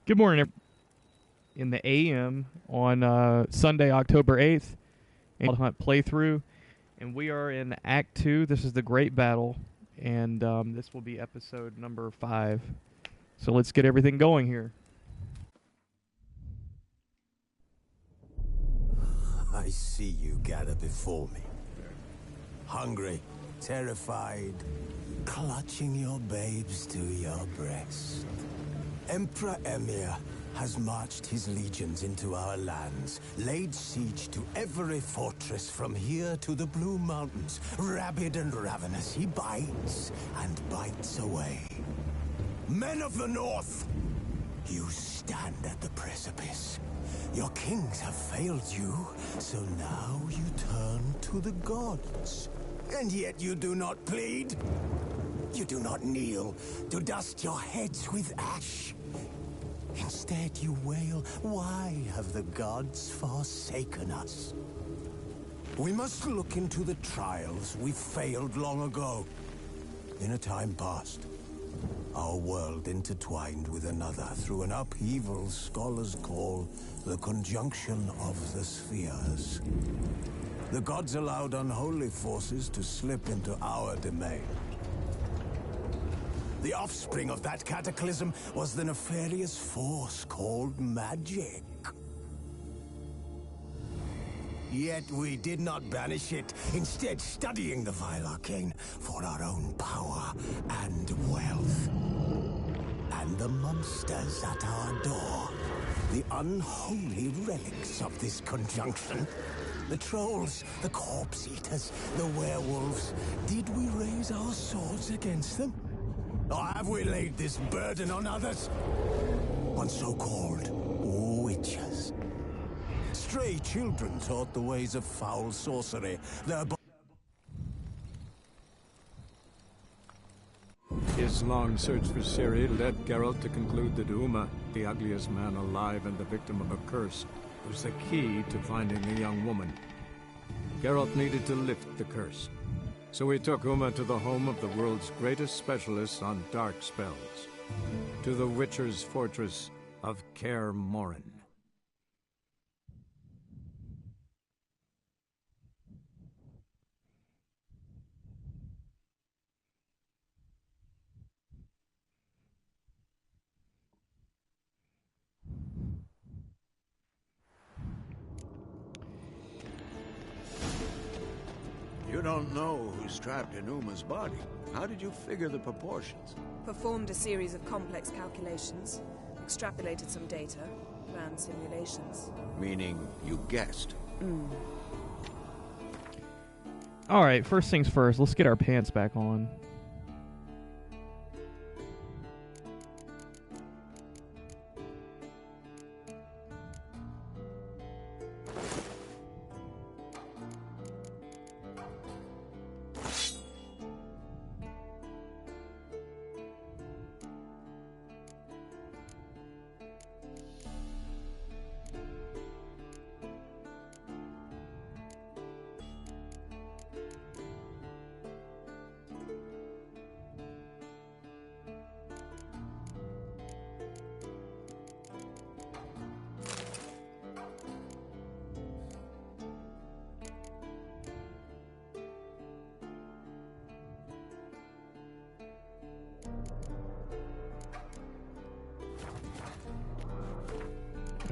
Good morning, in the AM on Sunday, October 8th, and Hunt playthrough, and we are in Act 2. This is the Great Battle, and this will be episode number 5. So let's get everything going here. I see you gather before me. Hungry, terrified, clutching your babes to your breast. Emperor Emir has marched his legions into our lands, laid siege to every fortress from here to the Blue Mountains. Rabid and ravenous, he bites and bites away. Men of the North, you stand at the precipice. Your kings have failed you, so now you turn to the gods. And yet you do not plead. You do not kneel to dust your heads with ash. Instead you wail, why have the gods forsaken us? We must look into the trials we failed long ago. In a time past, our world intertwined with another through an upheaval scholars call the conjunction of the spheres. The gods allowed unholy forces to slip into our domain. The offspring of that cataclysm was the nefarious force called magic. Yet we did not banish it, instead studying the vile arcane for our own power and wealth. And the monsters at our door, the unholy relics of this conjunction. The trolls, the corpse eaters, the werewolves. Did we raise our swords against them? Or have we laid this burden on others? On so-called witches. Stray children taught the ways of foul sorcery. His long search for Ciri led Geralt to conclude that Uma, the ugliest man alive and the victim of a curse, was the key to finding the young woman. Geralt needed to lift the curse, so he took Uma to the home of the world's greatest specialists on dark spells, to the Witcher's fortress of Kaer Morhen. You don't know who's trapped in Uma's body. How did you figure the proportions? Performed a series of complex calculations, extrapolated some data, ran simulations. Meaning you guessed. All right, first things first, let's get our pants back on.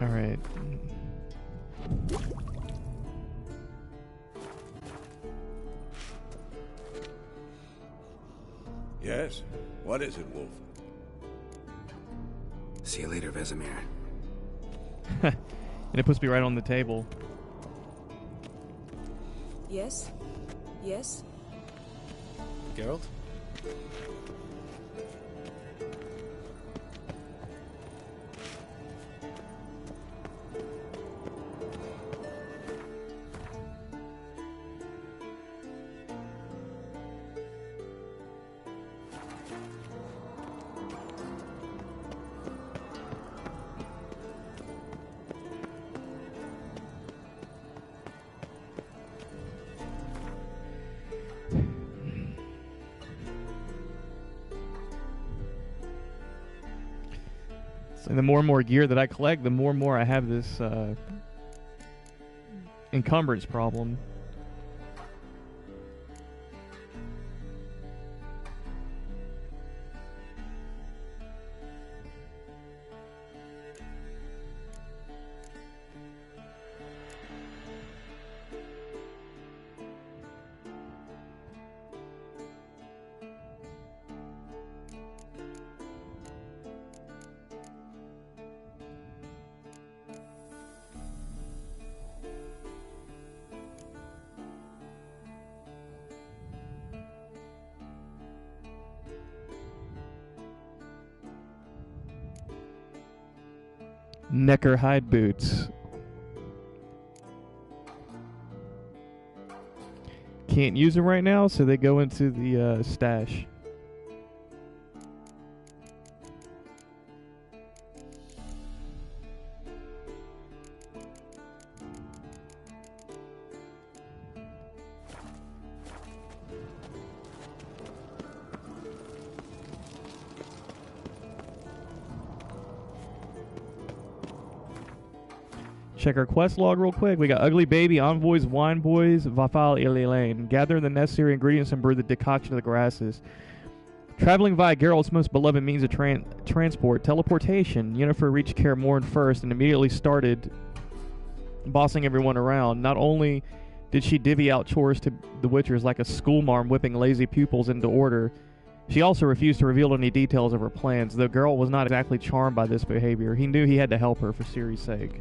All right. Yes? What is it, Wolf? See you later, Vesemir. And it puts me right on the table. Yes? Yes? Geralt? And the more and more gear that I collect, the more and more I have this encumbrance problem. Necker hide boots. Can't use them right now, so they go into the stash. Check our quest log real quick. We got Ugly Baby, Envoys, Wine Boys, Vafal Lane. Gather the necessary ingredients and brew the decoction of the grasses. Traveling via Geralt's most beloved means of transport, teleportation. Yennefer reached Kaer Morhen first and immediately started bossing everyone around. Not only did she divvy out chores to the Witchers like a schoolmarm whipping lazy pupils into order, she also refused to reveal any details of her plans, though Geralt was not exactly charmed by this behavior. He knew he had to help her for Ciri's sake.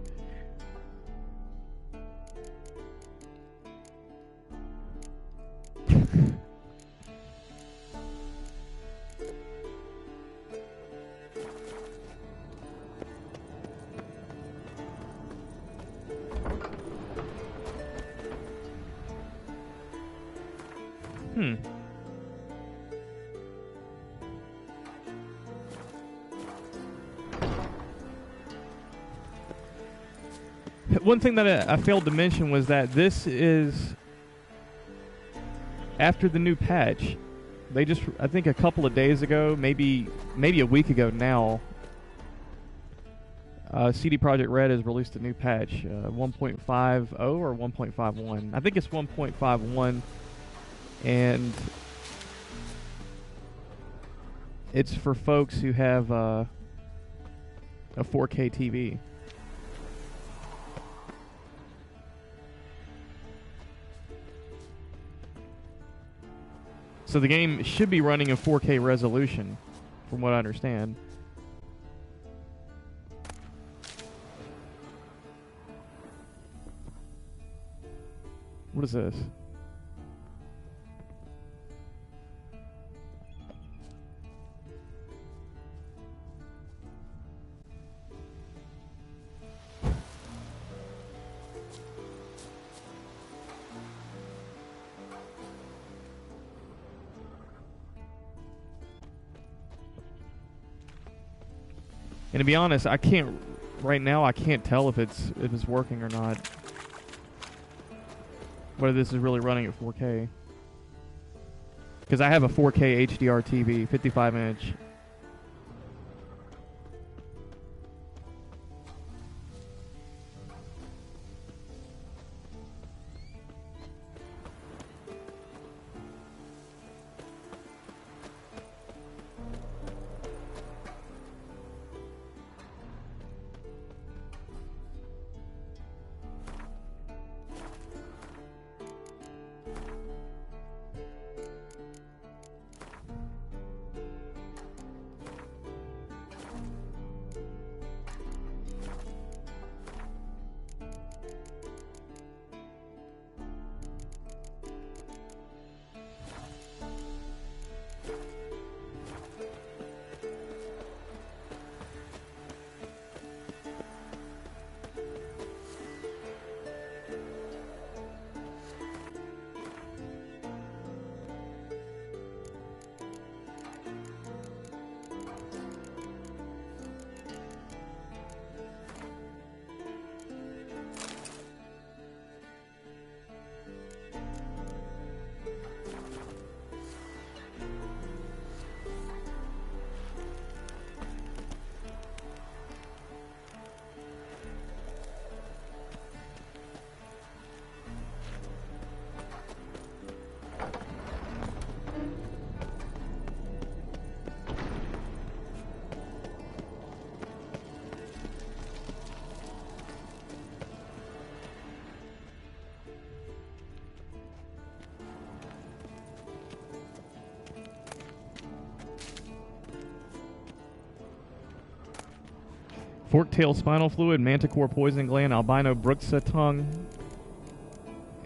One thing that I failed to mention was that this is after the new patch. They just, I think a couple of days ago, maybe a week ago now, CD Projekt Red has released a new patch, 1.50 or 1.51. I think it's 1.51, and it's for folks who have a 4K TV. So the game should be running in 4K resolution, from what I understand. What is this? And to be honest, I can't right now. I can't tell if it's working or not. Whether this is really running at 4K, because I have a 4K HDR TV, 55-inch. Fork-tail spinal fluid, manticore poison gland, albino bruxa tongue,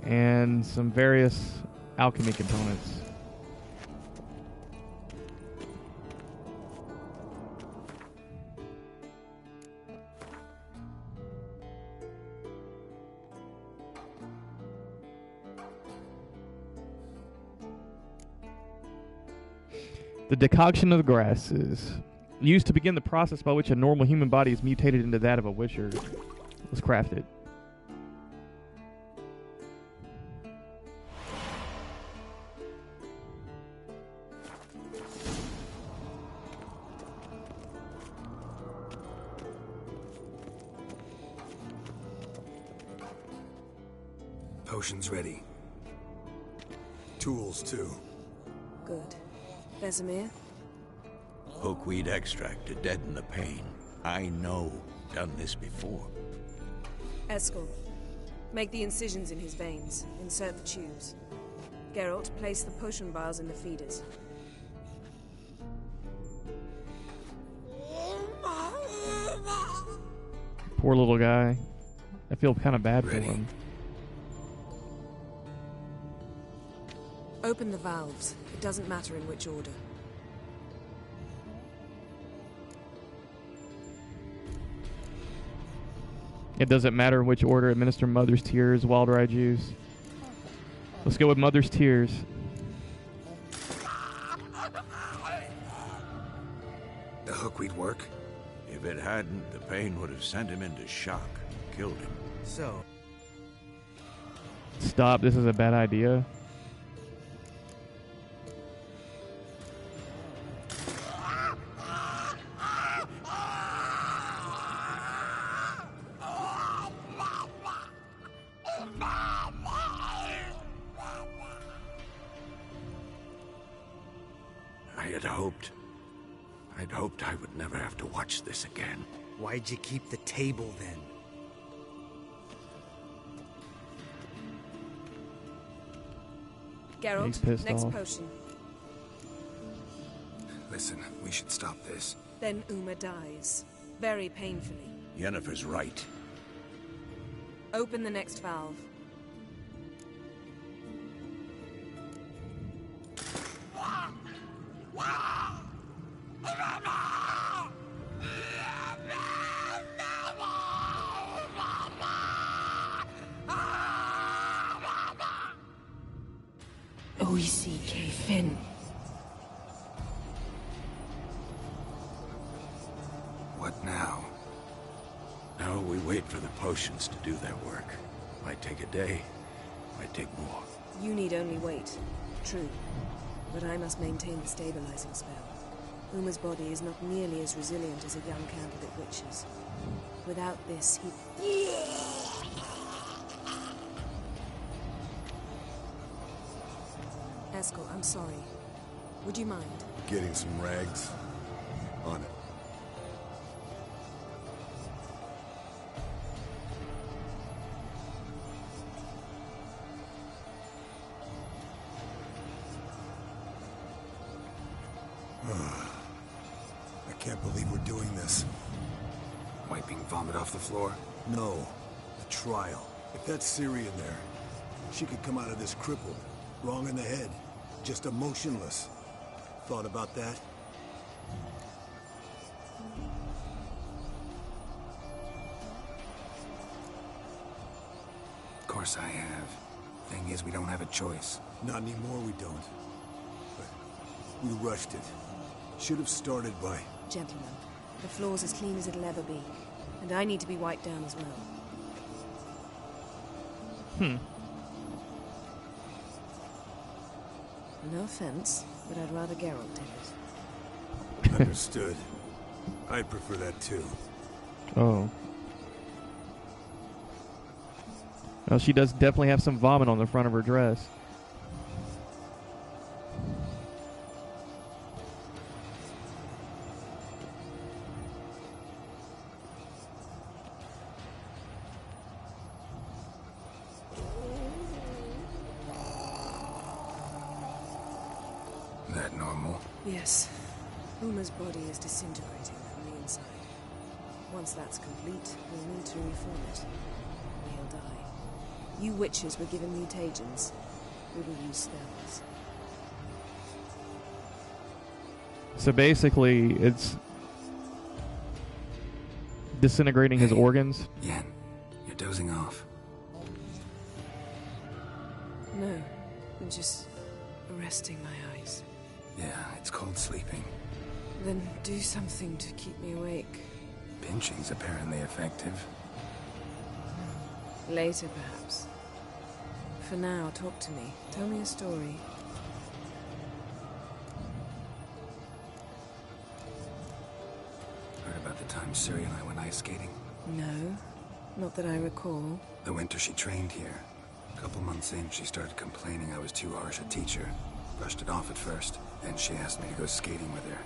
and some various alchemy components. The decoction of the grasses, used to begin the process by which a normal human body is mutated into that of a witcher, was crafted. Potions ready. Tools, too. Good. Vesemir? Hookweed extract to deaden the pain. I know. Done this before. Eskel, make the incisions in his veins. Insert the tubes. Geralt, place the potion vials in the feeders. Poor little guy. I feel kind of bad Ready. for him. Open the valves. It doesn't matter in which order. It doesn't matter in which order. Administer Mother's Tears, Wild Rye Juice. Let's go with Mother's Tears. The hookweed work? If it hadn't, the pain would have sent him into shock. Killed him. So, Stop. This is a bad idea. I'd hoped I would never have to watch this again. why'd you keep the table then? He's Geralt, pissed next off. potion. Listen, we should stop this. Then Uma dies. Very painfully. Yennefer's right. Open the next valve. O-E-C-K Finn. What now? Now we wait for the potions to do their work. Might take a day, might take more. You need only wait. True. But I must maintain the stabilizing spell. Uma's body is not nearly as resilient as a young candidate witch's. Without this, he... Eskel, I'm sorry. Would you mind? Getting some rags. On it. I can't believe we're doing this. Wiping vomit off the floor? No. The trial. If that's Ciri in there, she could come out of this crippled. Wrong in the head. Just emotionless. Thought about that? Of course I have. Thing is, we don't have a choice. Not anymore, we don't. But we rushed it. Should have started by... Gentlemen, the floor's as clean as it'll ever be. And I need to be wiped down as well. No offense, but I'd rather Geralt did it. Understood. I'd prefer that too. Oh. Well, she does definitely have some vomit on the front of her dress. That normal? Yes. Uma's body is disintegrating from the inside. Once that's complete, we'll need to reform it. He'll die. You witches were given mutagens. We will use spells. So basically, it's disintegrating his organs. Yen, you're dozing off. No, I'm just resting my eyes. Yeah, it's called sleeping. Then do something to keep me awake. Pinching's apparently effective. Later, perhaps. For now, talk to me. Tell me a story. Heard about the time Ciri and I went ice skating? No, not that I recall. The winter she trained here. A couple months in, she started complaining I was too harsh a teacher. Brushed it off at first. Then she asked me to go skating with her.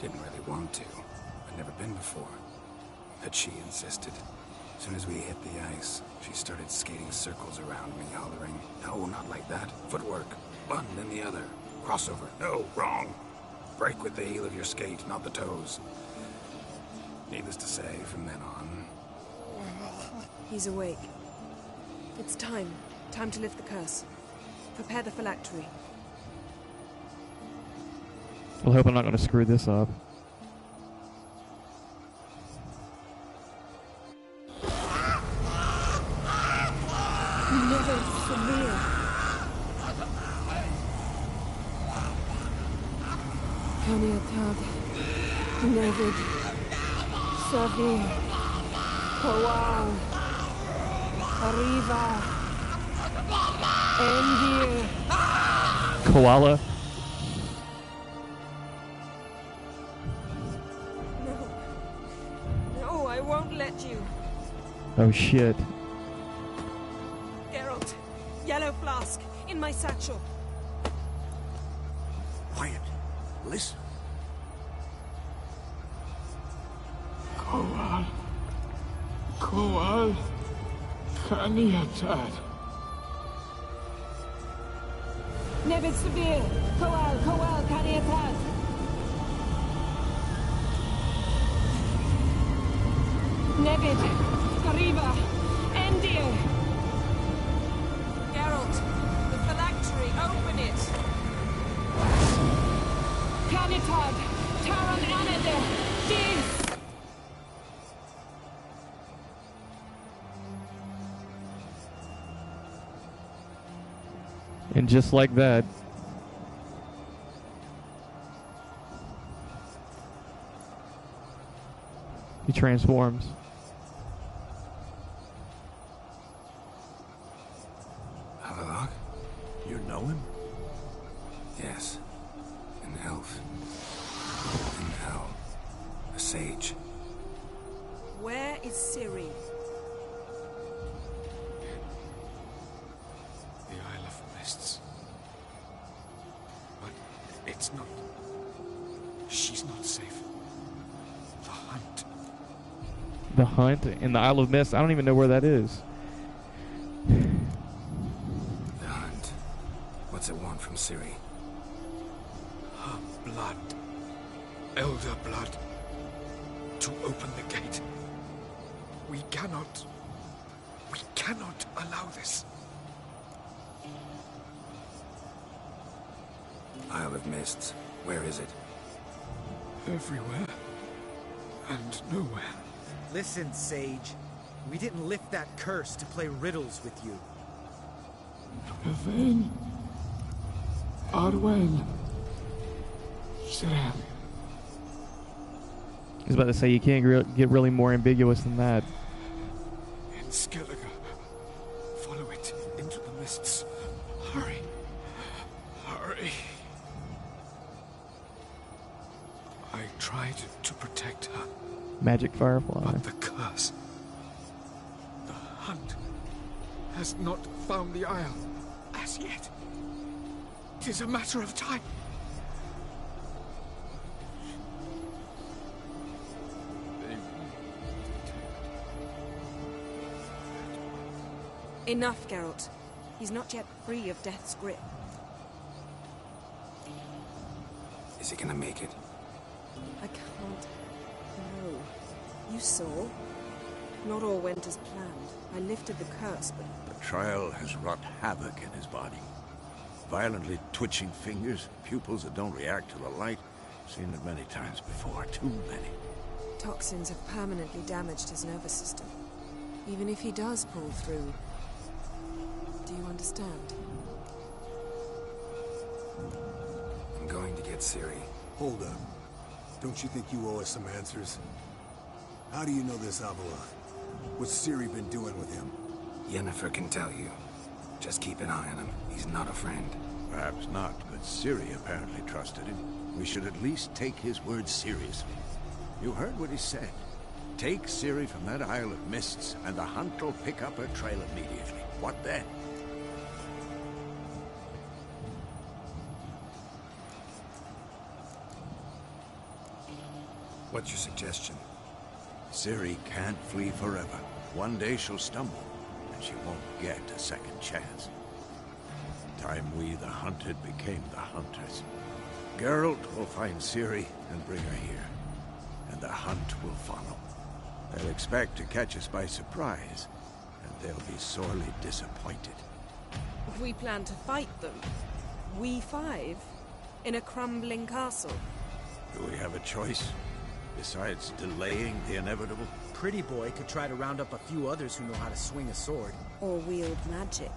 Didn't really want to. I'd never been before. But she insisted. As soon as we hit the ice, she started skating circles around me, hollering, "No, not like that. Footwork. One, then the other. Crossover. No, wrong. Break with the heel of your skate, not the toes." Needless to say, from then on... He's awake. It's time. Time to lift the curse. Prepare the phylactery. I hope I'm not going to screw this up. Never severe. Caniatad. Nevid. Savir. Kowal. Arriva. Endir. Koala. No, I won't let you. Oh shit. Geralt, yellow flask, in my satchel. Quiet. Listen. Kowal. Kowal. Caniatad. Nevid Severe. Kowal, Caniatad. Nevid. Arriva. Endir. Geralt, the phylactery, open it. Caniatad. Taron Aneder. Dis. And just like that, he transforms. Havelock? You know him? Yes. An elf. In hell. A sage. Where is Ciri? The Isle of Mists. But it's not... She's not safe. The hunt. The Hunt in the Isle of Mist. I don't even know where that is. The hunt. What's it want from Ciri? Her blood. Elder blood. To open the gate. We cannot allow this. Isle of Mists. Where is it? Everywhere. And nowhere. Listen, Sage. We didn't lift that curse to play riddles with you. Yvain. Arwen. Siren. I was about to say, you can't get really more ambiguous than that. In Skellige. Follow it into the mists. Hurry. Hurry. I tried to protect her, Magic Firefly. but the curse. The hunt has not found the Isle as yet. It is a matter of time. Enough, Geralt. He's not yet free of death's grip. Is he gonna make it? I can't. No. You saw? Not all went as planned. I lifted the curse, but... The trial has wrought havoc in his body. Violently twitching fingers, pupils that don't react to the light. Seen it many times before, too many. Toxins have permanently damaged his nervous system. Even if he does pull through... Do you understand? I'm going to get Ciri. Hold up. Don't you think you owe us some answers? How do you know this Avila? What's Ciri been doing with him? Yennefer can tell you. Just keep an eye on him. He's not a friend. Perhaps not, but Ciri apparently trusted him. We should at least take his words seriously. You heard what he said. Take Ciri from that Isle of Mists, and the hunt will pick up her trail immediately. What then? What's your suggestion? Ciri can't flee forever. One day she'll stumble, and she won't get a second chance. Time we, the hunted, became the hunters. Geralt will find Ciri and bring her here, and the hunt will follow. They'll expect to catch us by surprise, and they'll be sorely disappointed. We plan to fight them. We five? In a crumbling castle? Do we have a choice? Besides delaying the inevitable? Pretty Boy could try to round up a few others who know how to swing a sword. Or wield magic.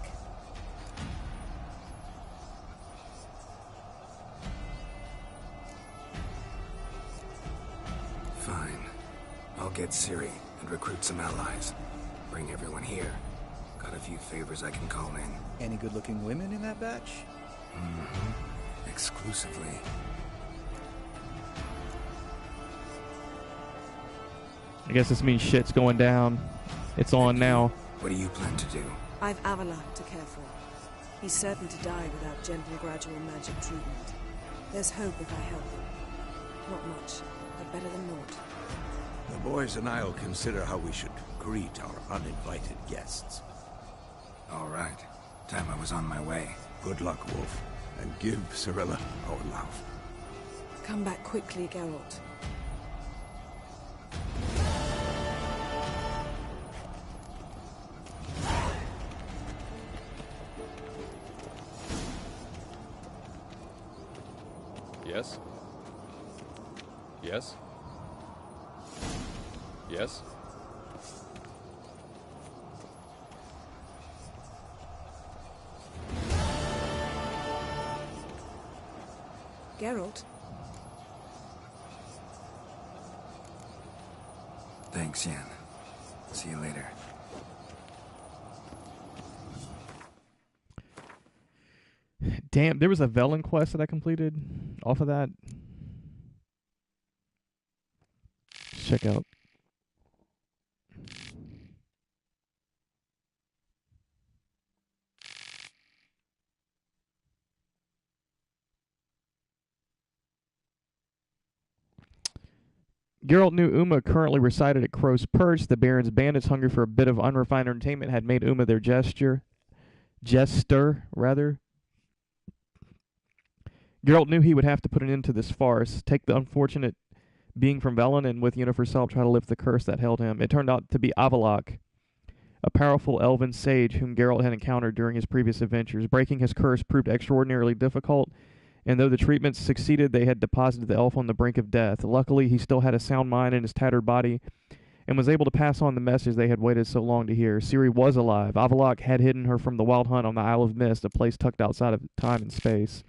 Fine. I'll get Ciri and recruit some allies. Bring everyone here. Got a few favors I can call in. Any good-looking women in that batch? Mm-hmm. Exclusively. I guess this means shit's going down. It's on now. What do you plan to do? I've Avalok to care for. He's certain to die without gentle, gradual magic treatment. There's hope if I help him. Not much, but better than naught. The boys and I'll consider how we should greet our uninvited guests. All right. Time I was on my way. Good luck, Wolf, and give Cirilla our love. Come back quickly, Geralt. Yes? Yes? Yes? Geralt? Thanks, Yen. See you later. Damn, there was a Velen quest that I completed off of that. Check out. Geralt knew Uma currently resided at Crow's Perch. The Baron's bandits, hungry for a bit of unrefined entertainment, had made Uma their jester. Geralt knew he would have to put an end to this farce, take the unfortunate being from Velen, and with Yennefer herself try to lift the curse that held him. It turned out to be Avallac'h, a powerful elven sage whom Geralt had encountered during his previous adventures. Breaking his curse proved extraordinarily difficult, and though the treatments succeeded, they had deposited the elf on the brink of death. Luckily, he still had a sound mind in his tattered body, and was able to pass on the message they had waited so long to hear. Ciri was alive. Avallac'h had hidden her from the Wild Hunt on the Isle of Mist, a place tucked outside of time and space.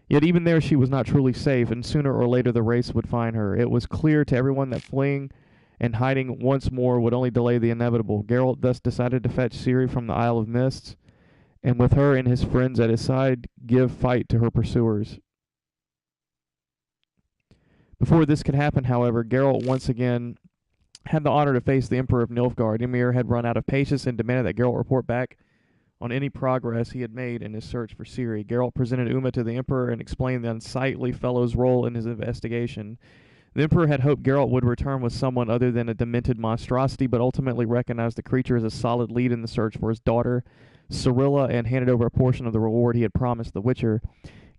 Yet even there she was not truly safe, and sooner or later the race would find her. It was clear to everyone that fleeing and hiding once more would only delay the inevitable. Geralt thus decided to fetch Ciri from the Isle of Mists, and with her and his friends at his side, give fight to her pursuers. Before this could happen, however, Geralt once again had the honor to face the Emperor of Nilfgaard. Ymir had run out of patience and demanded that Geralt report back on any progress he had made in his search for Ciri. Geralt presented Uma to the Emperor and explained the unsightly fellow's role in his investigation. The Emperor had hoped Geralt would return with someone other than a demented monstrosity, but ultimately recognized the creature as a solid lead in the search for his daughter, Cirilla, and handed over a portion of the reward he had promised the Witcher.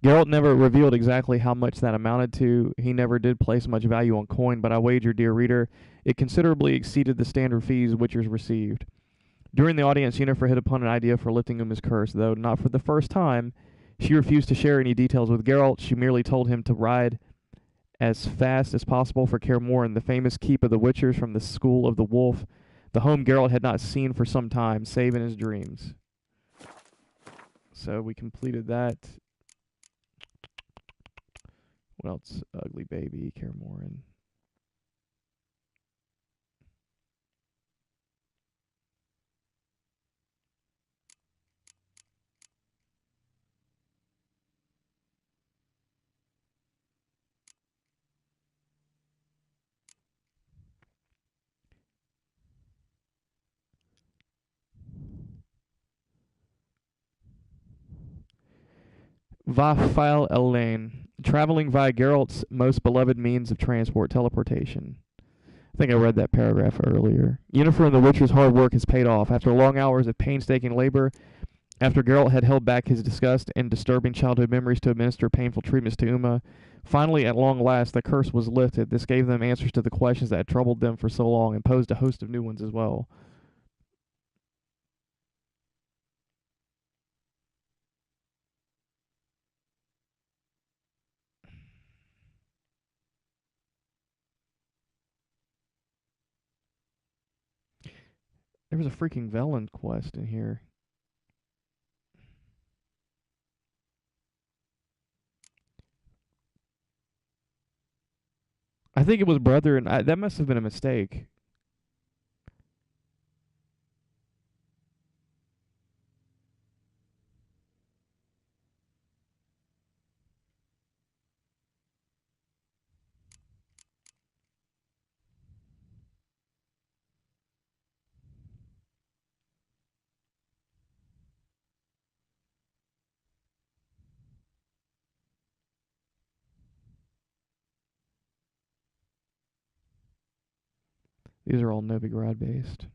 Geralt never revealed exactly how much that amounted to. He never did place much value on coin, but I wager, dear reader, it considerably exceeded the standard fees Witchers received. During the audience, Yennefer hit upon an idea for lifting Uma's curse, though not for the first time. She refused to share any details with Geralt. She merely told him to ride as fast as possible for Kaer Morhen, the famous keep of the Witchers from the School of the Wolf, the home Geralt had not seen for some time, save in his dreams. So we completed that. What else? Ugly baby, Kaer Morhen. Vafile Elaine, traveling via Geralt's most beloved means of transport, teleportation. I think I read that paragraph earlier. Yennefer and the Witcher's hard work has paid off. After long hours of painstaking labor, after Geralt had held back his disgust and disturbing childhood memories to administer painful treatments to Uma, finally, at long last, the curse was lifted. This gave them answers to the questions that had troubled them for so long and posed a host of new ones as well. There was a freaking Velen quest in here. I think it was brother, and that must have been a mistake. These are all Novigrad based.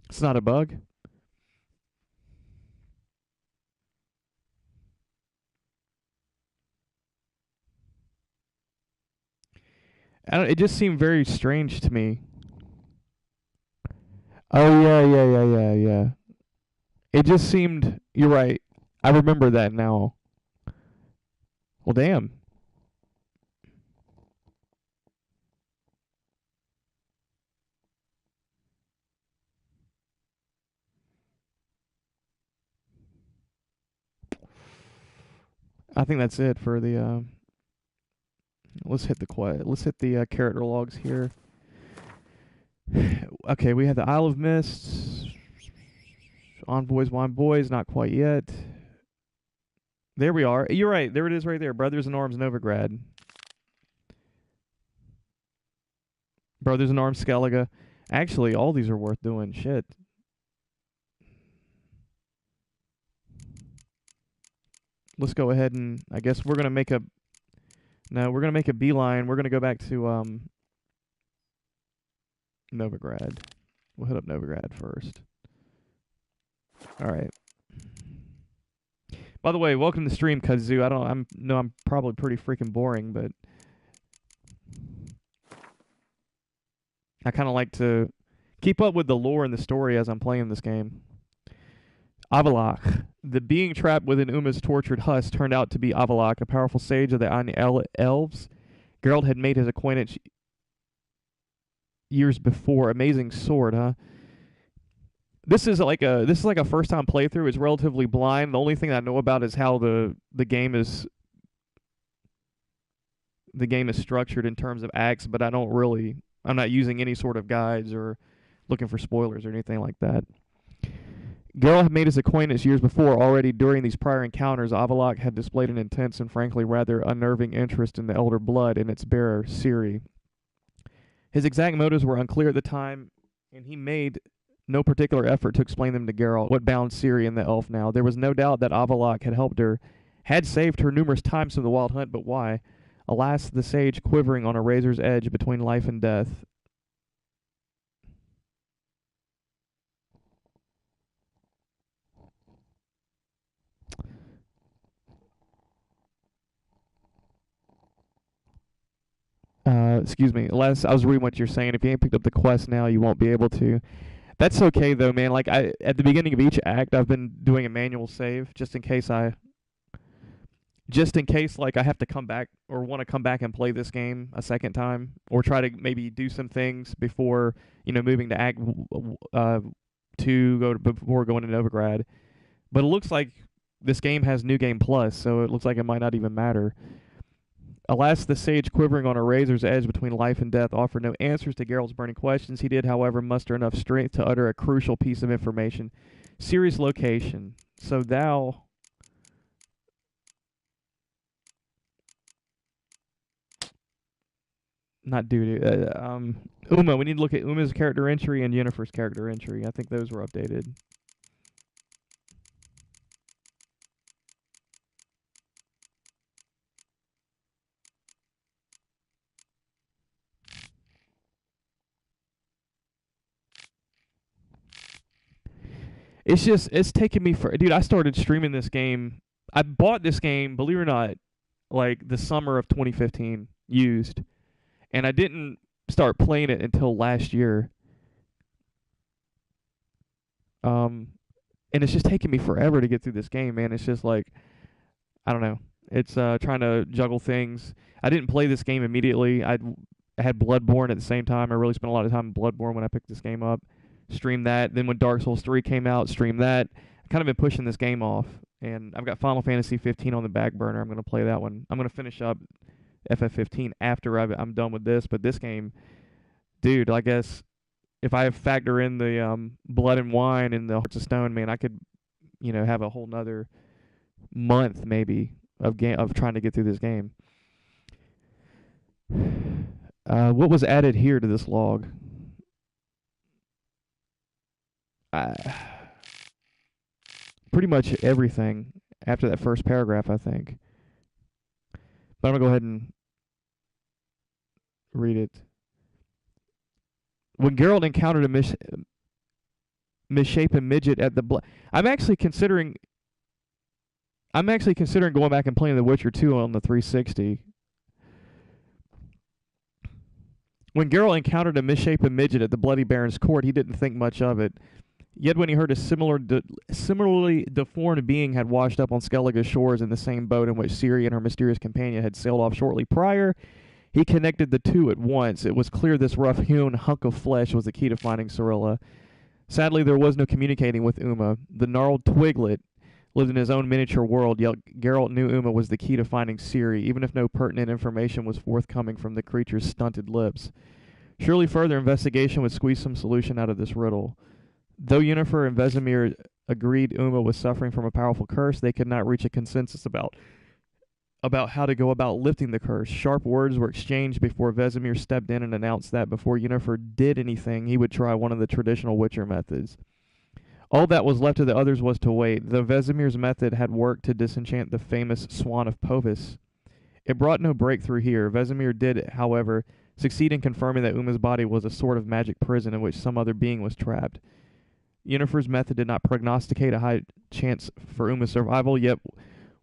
It's not a bug. It just seemed very strange to me. Oh, yeah. It just seemed... You're right. I remember that now. Well, damn. I think that's it for the... Let's hit the character logs here. Okay, we have the Isle of Mists. Envoys, Wine Boys, not quite yet. There we are. You're right. There it is right there. Brothers in Arms, Novigrad. Brothers in Arms, Skellige. Actually, all these are worth doing. Shit. Let's go ahead and... I guess we're going to make a... No, we're going to make a beeline. We're going to go back to Novigrad. We'll hit up Novigrad first. All right. By the way, welcome to the stream, Kazoo. I'm probably pretty freaking boring, but I kind of like to keep up with the lore and the story as I'm playing this game. Avallac'h. The being trapped within Uma's tortured husk turned out to be Avallac'h, a powerful sage of the Ain Elves. Geralt had made his acquaintance years before. Amazing sword, huh? This is like a first time playthrough. It's relatively blind. The only thing I know about is how the game is structured in terms of acts, but I'm not using any sort of guides or looking for spoilers or anything like that. Geralt had made his acquaintance years before. Already during these prior encounters, Avallac'h had displayed an intense and frankly rather unnerving interest in the elder blood and its bearer, Ciri. His exact motives were unclear at the time, and he made no particular effort to explain them to Geralt what bound Ciri and the elf now. There was no doubt that Avallac'h had helped her, had saved her numerous times from the Wild Hunt, but why? Alas, the sage quivering on a razor's edge between life and death. Excuse me. Alas, I was reading what you're saying. If you ain't picked up the quest now, you won't be able to. That's okay though, man. Like at the beginning of each act, I've been doing a manual save just in case like I have to come back or want to come back and play this game a second time, or try to maybe do some things before moving to Act 2, before going to Novigrad. But it looks like this game has New Game Plus, so it looks like it might not even matter. Alas, the sage quivering on a razor's edge between life and death offered no answers to Geralt's burning questions. He did, however, muster enough strength to utter a crucial piece of information: Ciri's location. So thou... Not duty. Uma. We need to look at Uma's character entry and Yennefer's character entry. I think those were updated. It's taken me for... Dude, I started streaming this game. I bought this game, believe it or not, like the summer of 2015, used. And I didn't start playing it until last year. And it's just taken me forever to get through this game, man. It's just like, I don't know. It's trying to juggle things. I didn't play this game immediately. I had Bloodborne at the same time. I really spent a lot of time in Bloodborne when I picked this game up. Streamed that. Then when Dark Souls 3 came out, streamed that. I've kind of been pushing this game off. And I've got Final Fantasy 15 on the back burner. I'm going to play that one. I'm going to finish up FF15 after I'm done with this. But this game, dude, I guess if I factor in the Blood and Wine and the Hearts of Stone, man, I could, have a whole nother month maybe of trying to get through this game. What was added here to this log? Pretty much everything after that first paragraph, I think. But I'm going to go ahead and read it. When Geralt encountered a misshapen midget at the... I'm actually considering going back and playing The Witcher 2 on the 360. When Geralt encountered a misshapen midget at the Bloody Baron's court, he didn't think much of it. Yet when he heard a similarly deformed being had washed up on Skellige's shores in the same boat in which Ciri and her mysterious companion had sailed off shortly prior, he connected the two at once. It was clear this rough-hewn hunk of flesh was the key to finding Cirilla. Sadly, there was no communicating with Uma. The gnarled twiglet lived in his own miniature world, yet Geralt knew Uma was the key to finding Ciri, even if no pertinent information was forthcoming from the creature's stunted lips. Surely further investigation would squeeze some solution out of this riddle. Though Yennefer and Vesemir agreed Uma was suffering from a powerful curse, they could not reach a consensus about how to go about lifting the curse. Sharp words were exchanged before Vesemir stepped in and announced that before Yennefer did anything, he would try one of the traditional Witcher methods. All that was left to the others was to wait. Though Vesemir's method had worked to disenchant the famous Swan of Povis, it brought no breakthrough here. Vesemir did, however, succeed in confirming that Uma's body was a sort of magic prison in which some other being was trapped. Yennefer's method did not prognosticate a high chance for Uma's survival, yet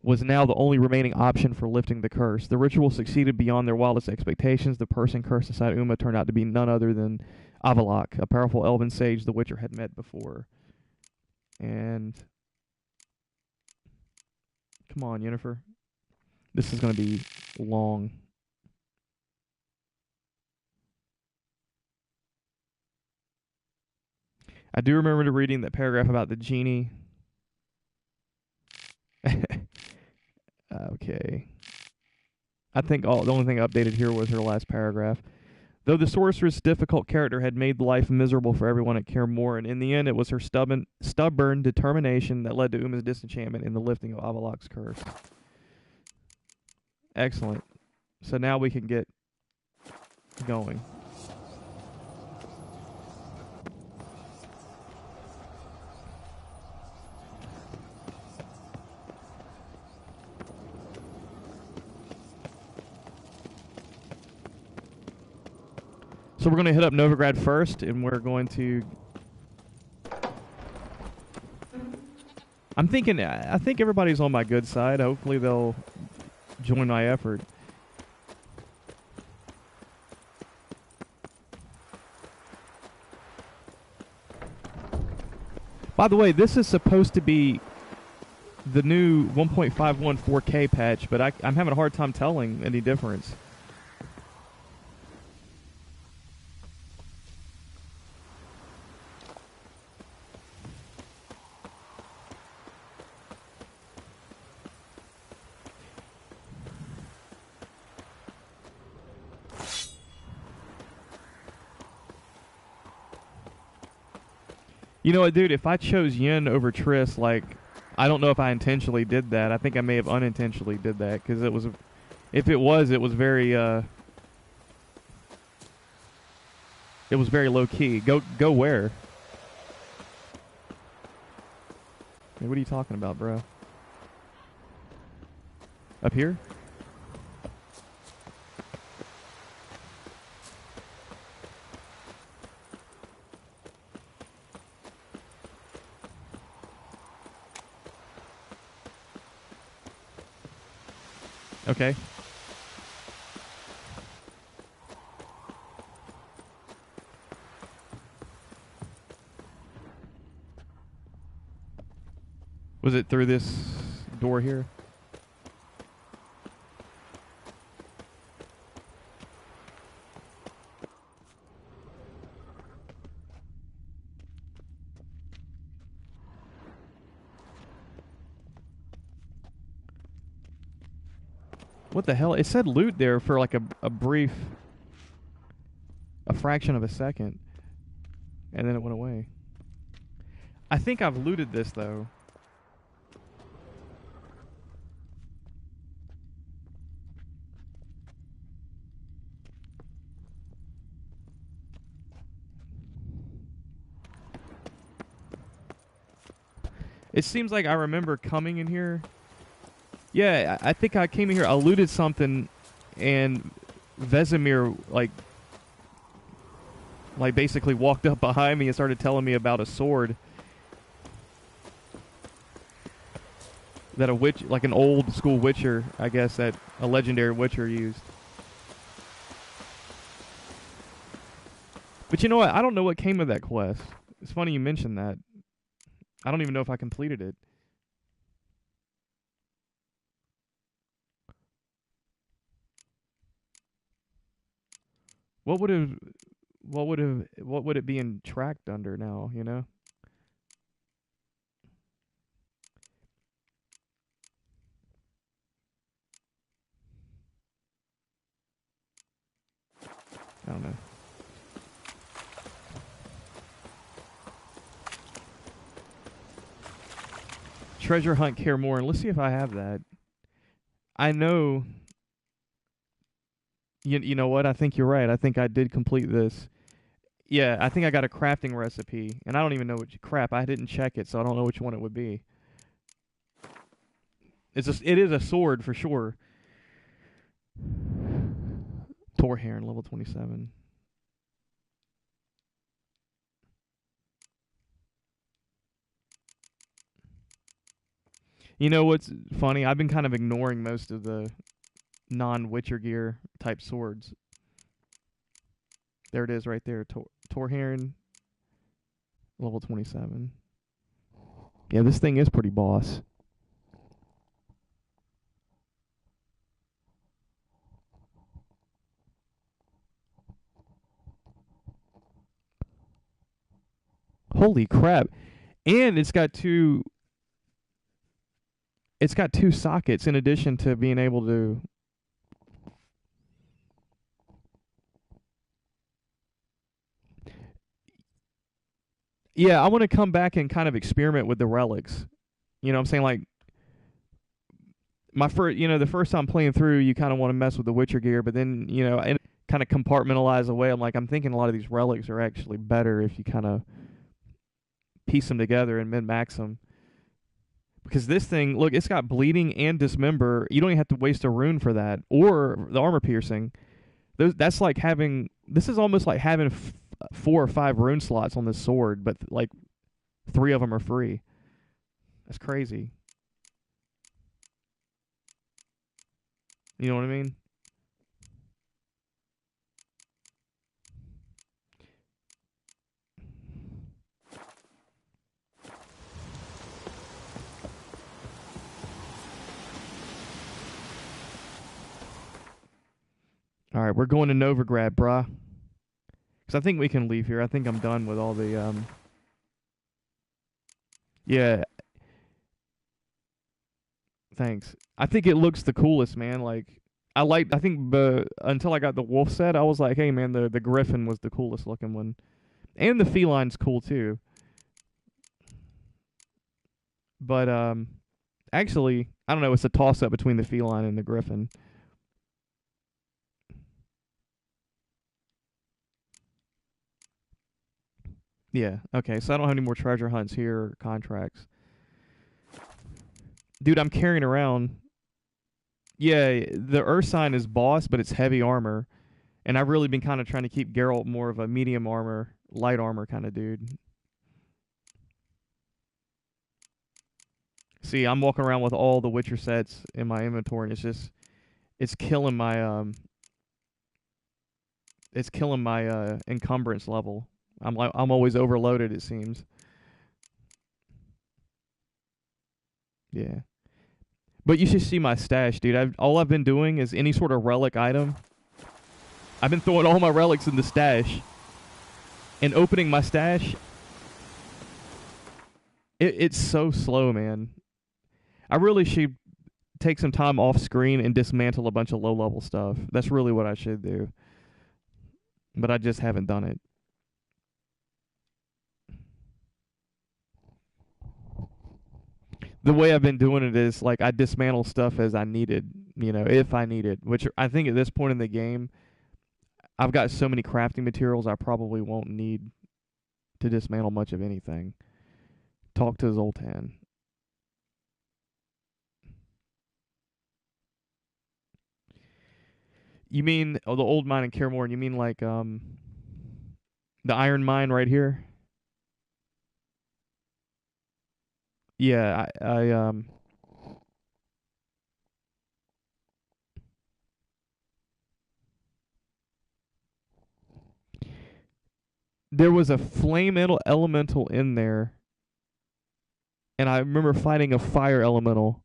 was now the only remaining option for lifting the curse. The ritual succeeded beyond their wildest expectations. The person cursed inside Uma turned out to be none other than Avallac'h, a powerful elven sage the Witcher had met before. And come on, Yennefer. This is going to be long. I do remember reading that paragraph about the genie. Okay. I think the only thing updated here was her last paragraph. Though the sorceress' difficult character had made life miserable for everyone at Kaer Morhen, in the end it was her stubborn determination that led to Uma's disenchantment and the lifting of Avallac'h's curse. Excellent. So now we can get going. So we're going to hit up Novigrad first, and we're going to... I think everybody's on my good side. Hopefully they'll join my effort. By the way, this is supposed to be the new 1.51 4K patch, but I'm having a hard time telling any difference. You know what, dude? If I chose Yin over Triss, like, I don't know if I intentionally did that. I think I may have unintentionally did that because it was, if it was very, it was very low key. Go where? Hey, what are you talking about, bro? Up here? Okay. Was it through this door here? What the hell? It said loot there for like a fraction of a second. And then it went away. I think I've looted this though. It seems like I remember coming in here. Yeah, I think I came in here, I looted something, and Vesemir, like basically walked up behind me and started telling me about a sword that a witch, like an old school witcher, I guess, that a legendary witcher used. But you know what? I don't know what came of that quest. It's funny you mentioned that. I don't even know if I completed it. What would it be in tracked under now, you know? I don't know. Treasure hunt Kaer Morhen. Let's see if I have that. I know. You know what? I think you're right. I think I did complete this. Yeah, I think I got a crafting recipe, and I don't even know which crap. I didn't check it, so I don't know which one it would be. It is a sword for sure. Torharn, level 27. You know what's funny? I've been kind of ignoring most of the non-Witcher gear type swords. There it is right there. Torharn, level 27. Yeah, this thing is pretty boss. Holy crap. And it's got two sockets in addition to being able to Yeah, I want to come back and kind of experiment with the relics. You know what I'm saying? Like the first time playing through, you kind of want to mess with the Witcher gear, but then, and kind of compartmentalize away. I'm thinking a lot of these relics are actually better if you kind of piece them together and min-max them. Because this thing, look, it's got bleeding and dismember. You don't even have to waste a rune for that. Or the armor piercing. That's like having This is almost like having 4 or 5 rune slots on this sword, but like 3 of them are free. That's crazy. You know what I mean? All right, we're going to Novigrad, bruh. Because I think we can leave here. I think I'm done with all the, Yeah. Thanks. I think it looks the coolest, man. Like, I think until I got the wolf set, I was like, hey, man, the griffin was the coolest looking one. And the feline's cool, too. But, actually, I don't know. It's a toss-up between the feline and the griffin. Yeah, okay, so I don't have any more treasure hunts here or contracts. Dude, I'm carrying around... Yeah, the Ursine is boss, but it's heavy armor. And I've really been kind of trying to keep Geralt more of a medium armor, light armor kind of dude. See, I'm walking around with all the Witcher sets in my inventory, and it's just... It's killing my, It's killing my, encumbrance level. I'm always overloaded, it seems. Yeah. But you should see my stash, dude. All I've been doing is any sort of relic item. I've been throwing all my relics in the stash. And opening my stash. It's so slow, man. I really should take some time off screen and dismantle a bunch of low-level stuff. That's really what I should do. But I just haven't done it. The way I've been doing it is, like, I dismantle stuff as I needed, you know, if I need it. Which I think at this point in the game, I've got so many crafting materials I probably won't need to dismantle much of anything. Talk to Zoltan. You mean, the old mine in Kaer Morhen, you mean like, the iron mine right here? Yeah, there was a flame elemental in there, and I remember fighting a fire elemental.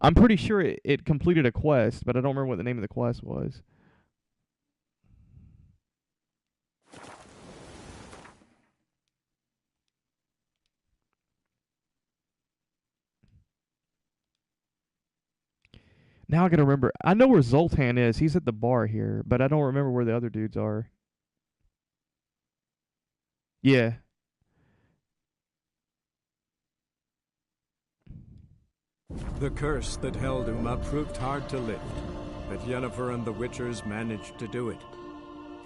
I'm pretty sure it completed a quest, but I don't remember what the name of the quest was. Now I gotta remember. I know where Zoltan is. He's at the bar here, but I don't remember where the other dudes are. Yeah. The curse that held Uma proved hard to lift, but Yennefer and the Witchers managed to do it.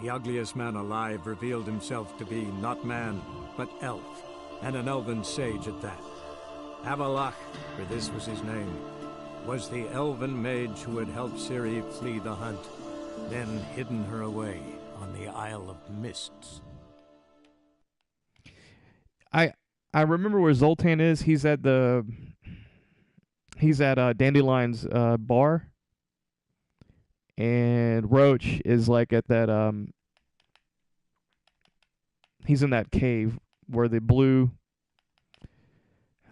The ugliest man alive revealed himself to be not man, but elf, and an elven sage at that. Avallac'h, for this was his name, was the elven mage who had helped Ciri flee the hunt, then hidden her away on the Isle of Mists. I remember where Zoltan is. He's at Dandelion's bar. And Roach is like at that he's in that cave where the blue,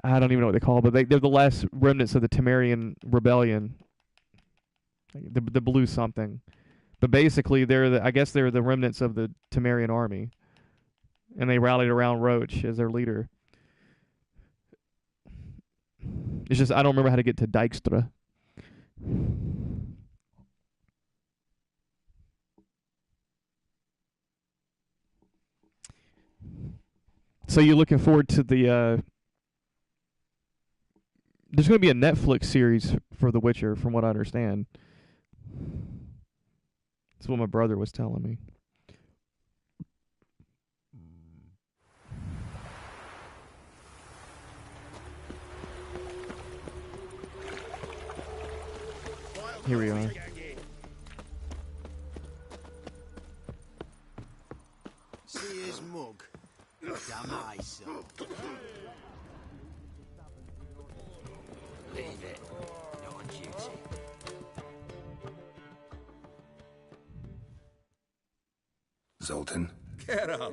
I don't even know what they call it, but they're the last remnants of the Temerian rebellion. The blue something. But basically I guess they're the remnants of the Temerian army. And they rallied around Roach as their leader. It's just I don't remember how to get to Dijkstra. So you're looking forward to the there's going to be a Netflix series for The Witcher, from what I understand. That's what my brother was telling me. Here we are. See his mug. Damn eyesore. Leave it. You're on duty. Zoltan? Geralt!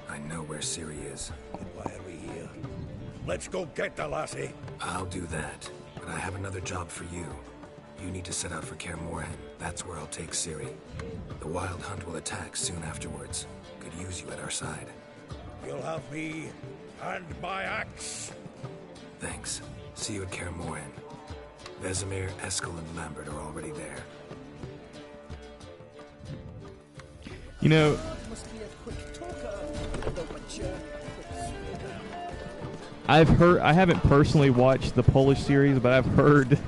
I know where Ciri is. Then why are we here? Let's go get the lassie. I'll do that, but I have another job for you. You need to set out for Kaer Morhen. That's where I'll take Ciri. The Wild Hunt will attack soon afterwards. Could use you at our side. You'll have me and my axe. Thanks. See you at Kaer Morhen. Vesemir, Eskel, and Lambert are already there. You know, I haven't personally watched the Polish series, but I've heard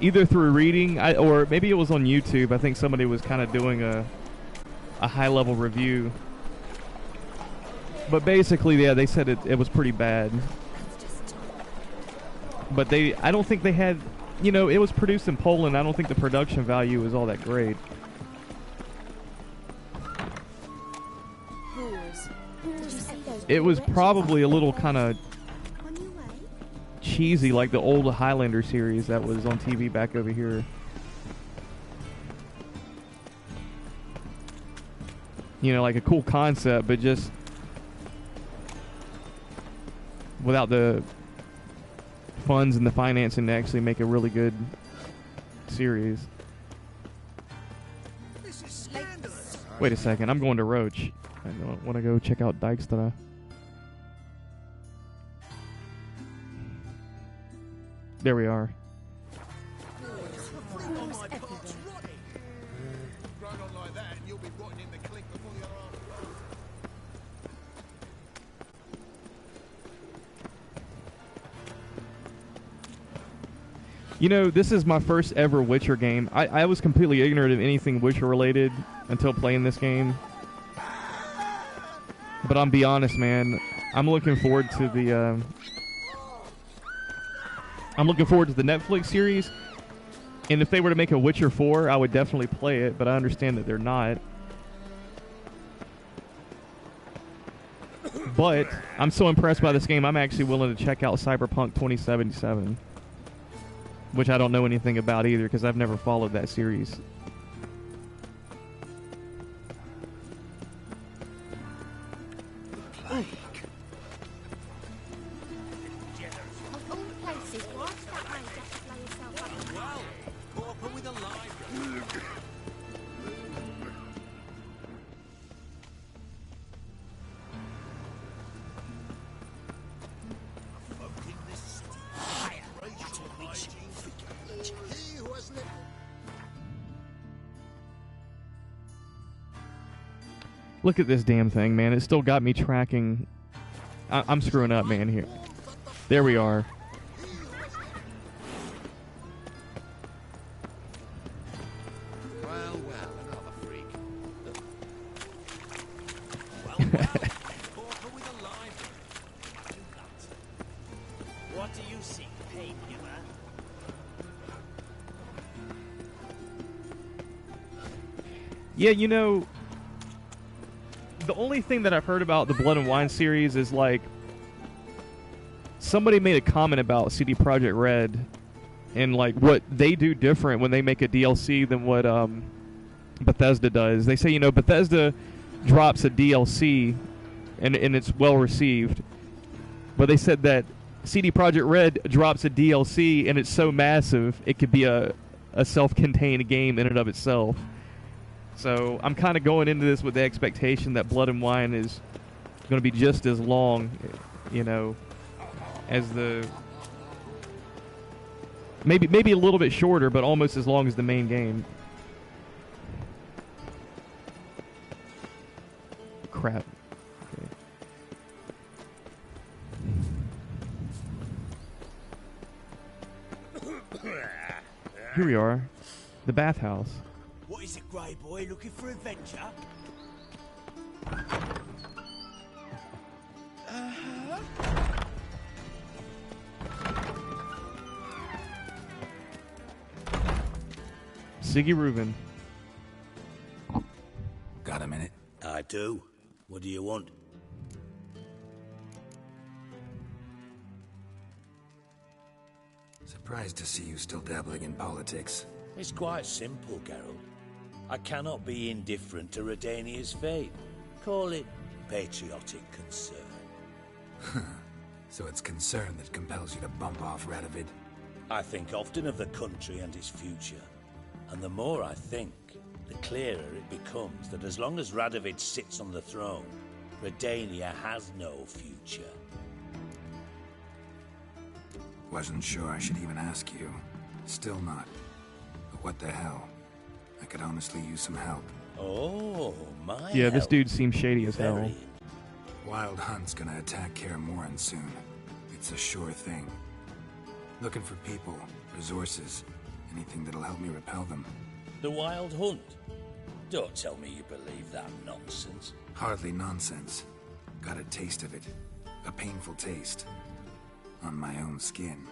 either through reading or maybe it was on YouTube. I think somebody was kind of doing a high-level review. But basically, yeah, they said it was pretty bad. But I don't think they had, you know, it was produced in Poland. I don't think the production value was all that great. It was probably a little kind of cheesy, like the old Highlander series that was on TV back over here. You know, like a cool concept, but just without the funds and the financing to actually make a really good series. This is scandalous. Wait a second, I'm going to Roach. I want to go check out Dijkstra. There we are. You know, this is my first ever Witcher game. I was completely ignorant of anything Witcher related until playing this game. But I'll be honest, man. I'm looking forward to the Netflix series. And if they were to make a Witcher 4, I would definitely play it, but I understand that they're not. But I'm so impressed by this game, I'm actually willing to check out Cyberpunk 2077. Which I don't know anything about either, because I've never followed that series. Look at this damn thing, man. It still got me tracking. I'm screwing up, man, here. There we are. Well, another freak. Pauper with a library. What do you seek, pain giver? Yeah, you know, the only thing that I've heard about the Blood and Wine series is like somebody made a comment about CD Projekt Red and like what they do different when they make a DLC than what Bethesda does. They say, you know, Bethesda drops a DLC and it's well received, but they said that CD Projekt Red drops a DLC and it's so massive it could be a self-contained game in and of itself. So I'm kind of going into this with the expectation that Blood and Wine is going to be just as long, you know, as the maybe a little bit shorter, but almost as long as the main game. Crap. Okay. Here we are, the bathhouse. What is it, Grey Boy? Looking for adventure? Siggy Reuben. Got a minute? I do. What do you want? Surprised to see you still dabbling in politics. It's quite simple, Geralt. I cannot be indifferent to Redania's fate. Call it patriotic concern. So it's concern that compels you to bump off Radovid? I think often of the country and its future. And the more I think, the clearer it becomes that as long as Radovid sits on the throne, Redania has no future. Wasn't sure I should even ask you. Still not. But what the hell? I could honestly use some help. Oh, my Yeah, this help. dude seems shady as hell. Very. Wild Hunt's gonna attack Kaer Morhen soon. It's a sure thing. Looking for people, resources, anything that'll help me repel them. The Wild Hunt? Don't tell me you believe that nonsense. Hardly nonsense. Got a taste of it. A painful taste. On my own skin.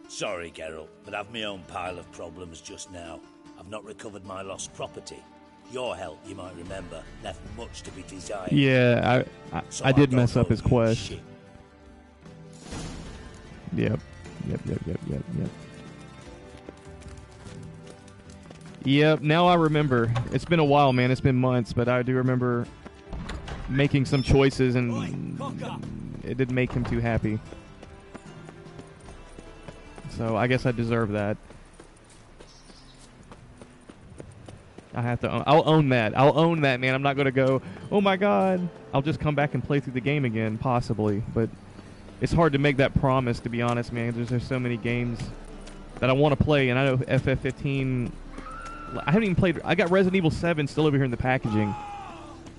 Sorry, Geralt, but I've my own pile of problems just now. I've not recovered my lost property. Your help, you might remember, left much to be desired. Yeah, So I did don't mess up owe his you quest. shit. Yep. Yep, now I remember. It's been a while, man. It's been months, but I do remember making some choices, and it didn't make him too happy. So I guess I deserve that. I have to. I'll own that. I'll own that, man. I'm not gonna go, oh my god. I'll just come back and play through the game again, possibly. But it's hard to make that promise, to be honest, man. There's so many games that I want to play, and I know FF15. I haven't even played. I got Resident Evil 7 still over here in the packaging.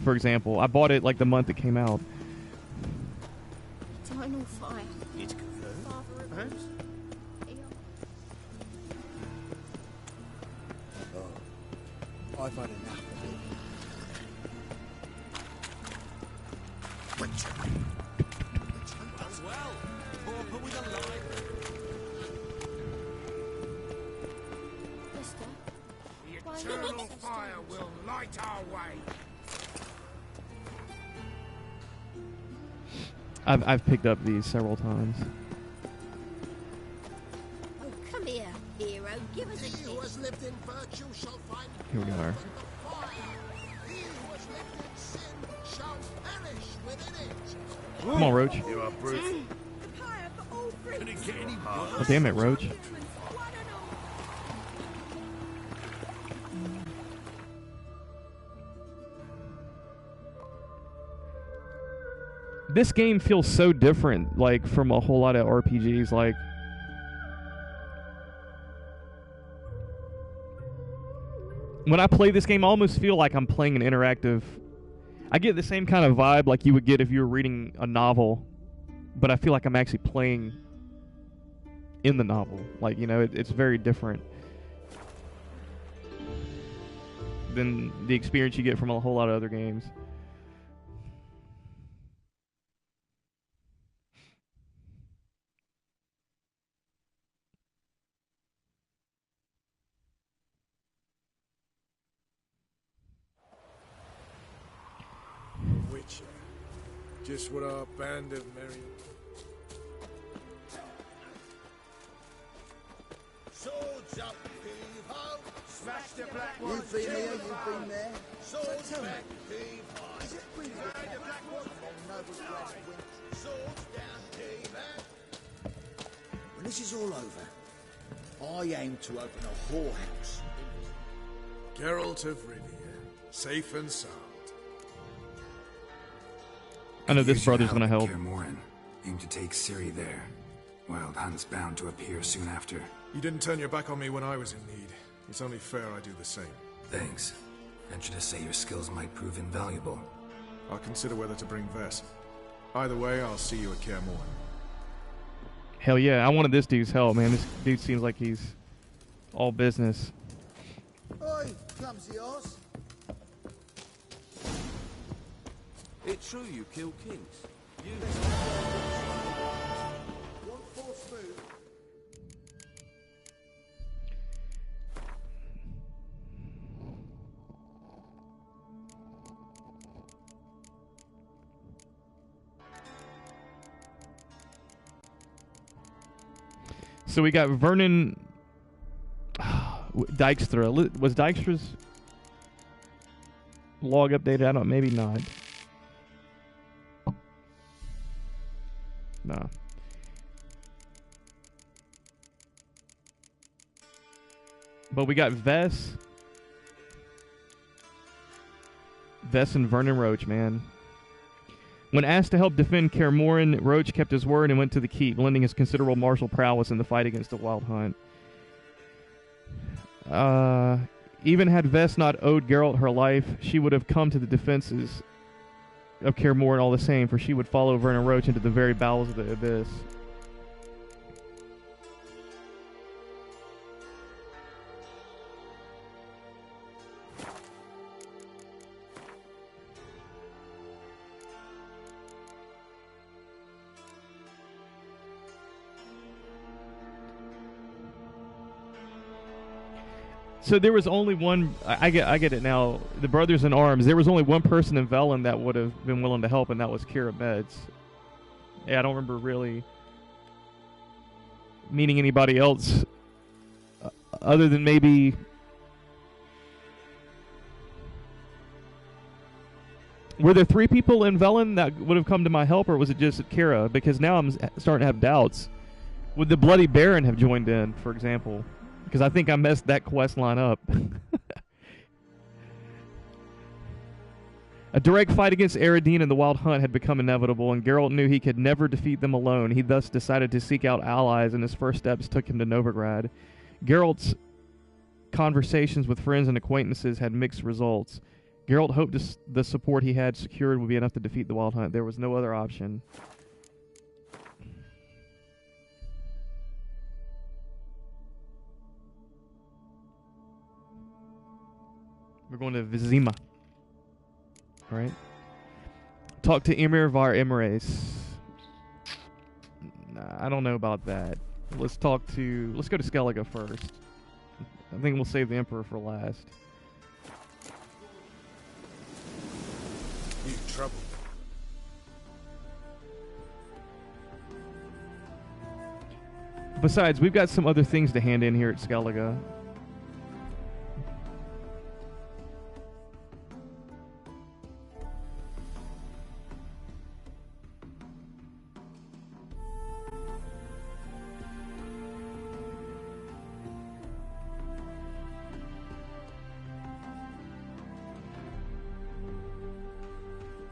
For example, I bought it like the month it came out. Eternal fire. It's confirmed, perhaps? I've had enough of it. As well. Pauper with a life. Mister, The eternal fire will light our way. I've picked up these several times. oh, come here, hero. Give us a He who kiss. has lived in virtue shall find Here we are. fire. He who has lived in sin shall perish within it. Come on, Roach. You are brute. The fire for all fruits. Could it get any Oh, damn it, Roach. Humans, one and all. This game feels so different, like, from a whole lot of RPGs. Like, when I play this game, I almost feel like I'm playing an interactive. I get the same kind of vibe like you would get if you were reading a novel, but I feel like I'm actually playing in the novel. Like, you know, it's very different than the experience you get from a whole lot of other games. Witcher. Just what our band of merry... Swords up, heave-ho. Smash the black You've one. been here, you've been there. Swords tell me, back, heave-high. is it really the Ride the black one. noble grass winch? Swords down, heave-high. When this is all over, I aim to open a whorehouse. Geralt of Rivia, safe and sound. I know this Use your brother's gonna help. Kaer Morhen. Aim to take Ciri there. Wild Hunt's bound to appear soon after. You didn't turn your back on me when I was in need. It's only fair I do the same. Thanks. Venture to say your skills might prove invaluable. I'll consider whether to bring Vess. Either way, I'll see you at Kaer Morhen. Hell yeah, I wanted this dude's help, man. This dude seems like he's all business. Oi, clumsy horse. It's true you kill kings. Want force move? So we got Vernon Dykstra. Was Dykstra's log updated? I don't. Maybe not. No. But we got Vess and Vernon Roach, man. When asked to help defend Kaer Morhen, Roach kept his word and went to the keep, lending his considerable martial prowess in the fight against the Wild Hunt. Even had Vess not owed Geralt her life, she would have come to the defenses of Kaer Morhen all the same, for she would follow Vernon Roach into the very bowels of the abyss. So there was only one. I get it now. The Brothers in Arms. There was only one person in Velen that would have been willing to help, and that was Keira Metz. Yeah, I don't remember really meeting anybody else other than maybe. Were there 3 people in Velen that would have come to my help, or was it just Keira? Because now I'm starting to have doubts. Would the Bloody Baron have joined in, for example? Because I think I messed that quest line up. A direct fight against Eredin and the Wild Hunt had become inevitable, and Geralt knew he could never defeat them alone. He thus decided to seek out allies, and his first steps took him to Novigrad. Geralt's conversations with friends and acquaintances had mixed results. Geralt hoped the support he had secured would be enough to defeat the Wild Hunt. There was no other option. We're going to Vizima. Right? Talk to Emir Var Emirates. Nah, I don't know about that. Let's go to Skellige first. I think we'll save the Emperor for last. You trouble. Besides, we've got some other things to hand in here at Skellige.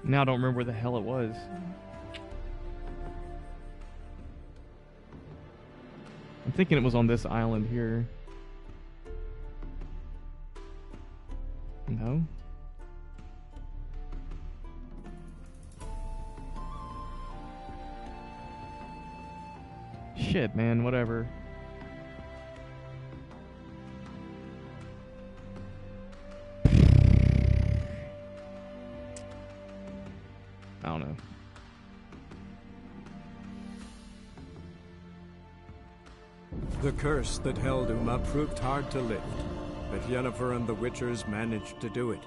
Now I don't remember where the hell it was. I'm thinking it was on this island here. No? Shit, man, whatever. I don't know. The curse that held Uma proved hard to lift, but Yennefer and the Witchers managed to do it.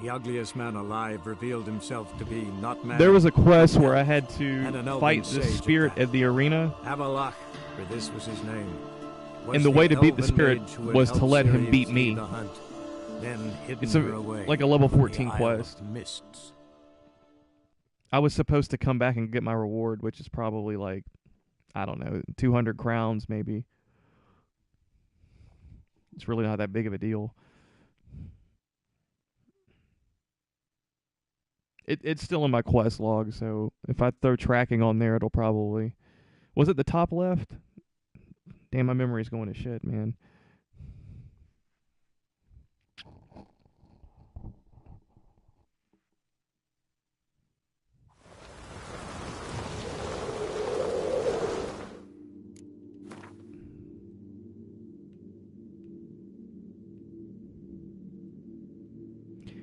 The ugliest man alive revealed himself to be not man. There was a quest where I had to fight the spirit at the arena. Avalach, for this was his name. And the way to beat the spirit was to let him beat me. Then It's like a level 14 quest. Mists. I was supposed to come back and get my reward, which is probably like, I don't know, 200 crowns maybe. It's really not that big of a deal. It's still in my quest log, so if I throw tracking on there, it'll probably... Was it the top left? Damn, my memory's going to shit, man.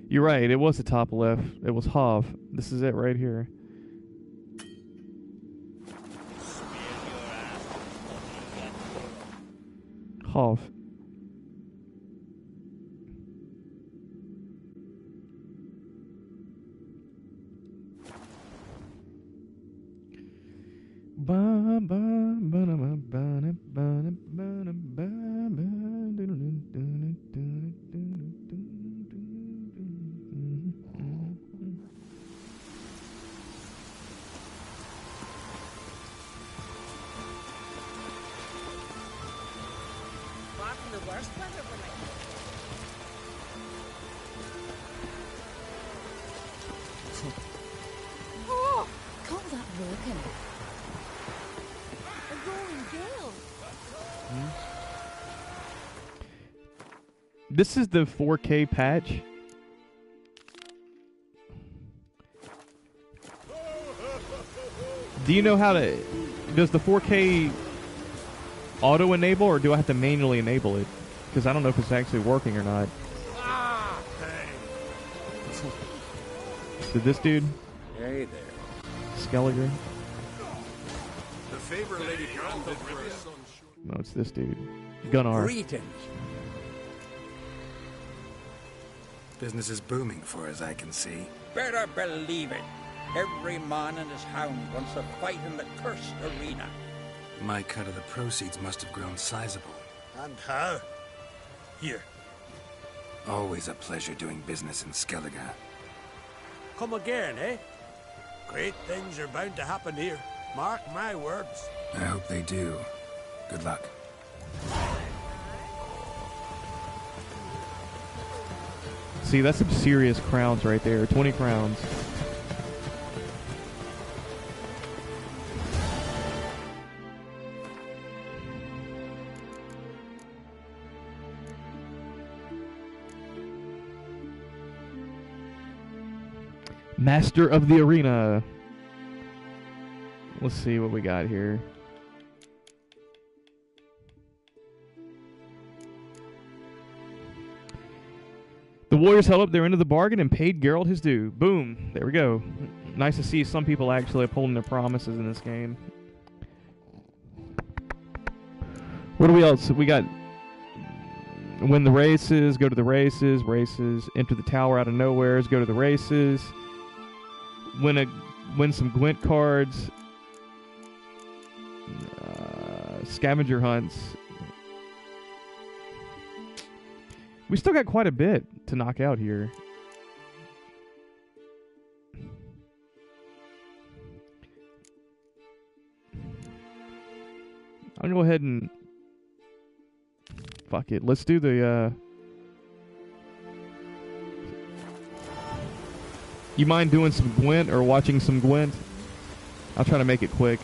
You're right, it was the top left. It was Hav. This is it right here. Hav. Ba ba ba ba ba ba the worst weather for like Oh! Call that working? A roaring gale. This is the 4K patch. Do you know how to... Does the 4K auto-enable, or do I have to manually enable it? Because I don't know if it's actually working or not. Did this dude? Hey there. Skelliger? The favor Lady Geralt did for us. No, it's this dude. Gunnar. Greetings. Business is booming for as I can see. Better believe it. Every man and his hound wants to fight in the cursed arena. My cut of the proceeds must have grown sizable. And how? Here. Always a pleasure doing business in Skellige. Come again, eh? Great things are bound to happen here. Mark my words. I hope they do. Good luck. See, that's some serious crowns right there. 20 crowns. Master of the Arena. Let's see what we got here. The Warriors held up their end of the bargain and paid Geralt his due. Boom. There we go. Nice to see some people actually upholding their promises in this game. What do we else? We got win the races, go to the races, enter the tower out of nowheres, go to the races, win some Gwent cards, scavenger hunts. We still got quite a bit to knock out here. I'm gonna go ahead and fuck it. Let's do the You mind doing some Gwent or watching some Gwent? I'll try to make it quick.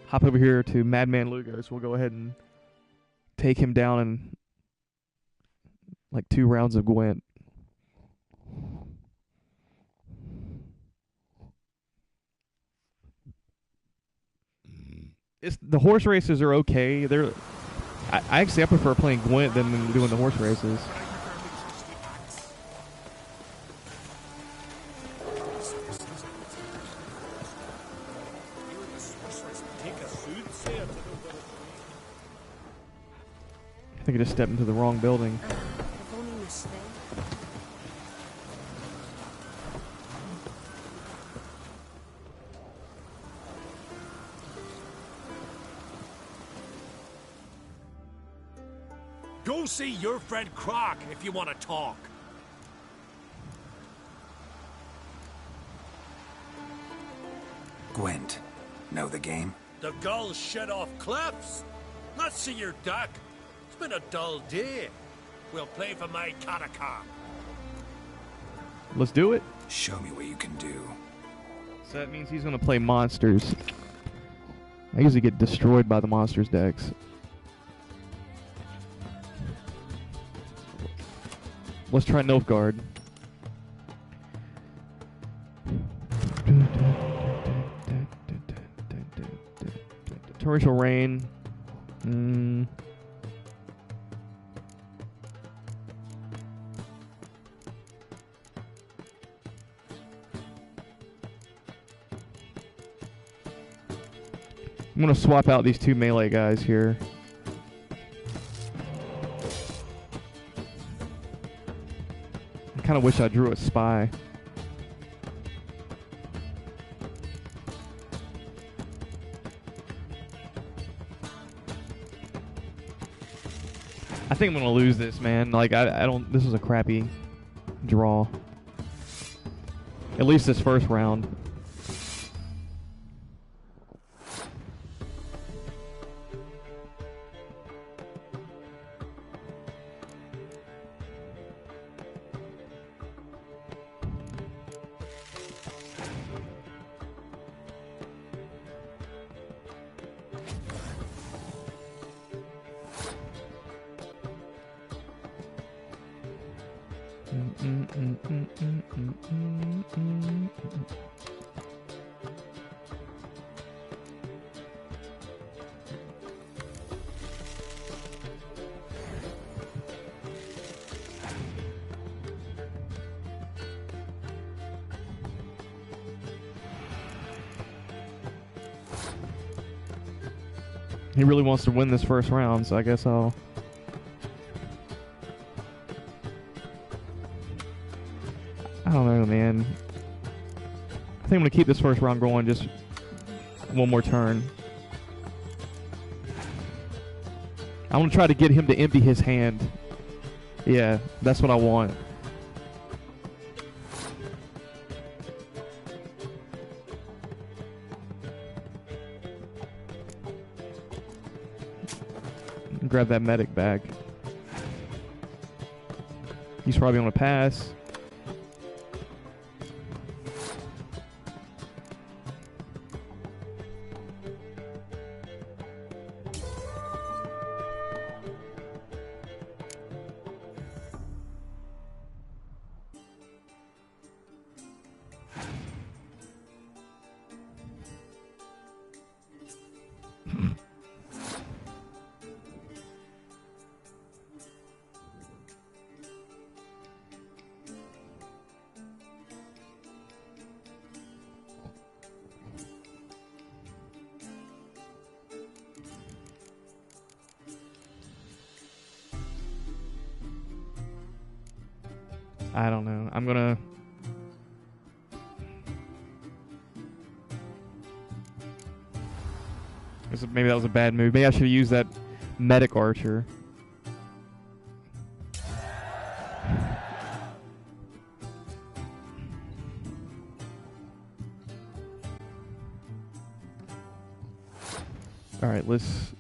Hop over here to Madman Lugos. We'll go ahead and take him down in like 2 rounds of Gwent. The horse races are okay. I prefer playing Gwent than doing the horse races. I think I just stepped into the wrong building. Go see your friend Croc if you want to talk. Gwent. Know the game? The gulls shed off cliffs. Let's see your duck. It's been a dull day. We'll play for my catacomb. Let's do it. Show me what you can do. So that means he's going to play monsters. I usually get destroyed by the monsters decks. Let's try Nilfgaard. Torrential Rain. I'm going to swap out these 2 melee guys here. I kind of wish I drew a spy. I think I'm gonna lose this, man. Like I don't. This is a crappy draw. At least this first round. He really wants to win this first round, so I guess I'll... I don't know, man. I think I'm going to keep this first round going just one more turn. I want to try to get him to empty his hand. Yeah, that's what I want. Grab that medic bag. He's probably going to pass. I don't know. I'm gonna... Maybe that was a bad move. Maybe I should have used that medic archer. Alright, let's...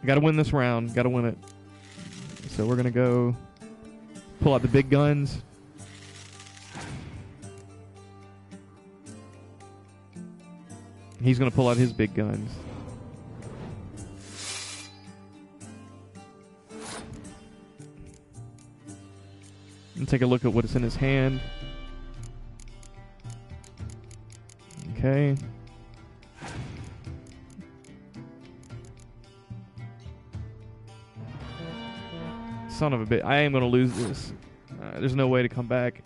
Gotta win this round. Gotta win it. So we're gonna go pull out the big guns. He's gonna pull out his big guns. And take a look at what's in his hand. Okay. Son of a bitch. I am going to lose this. There's no way to come back.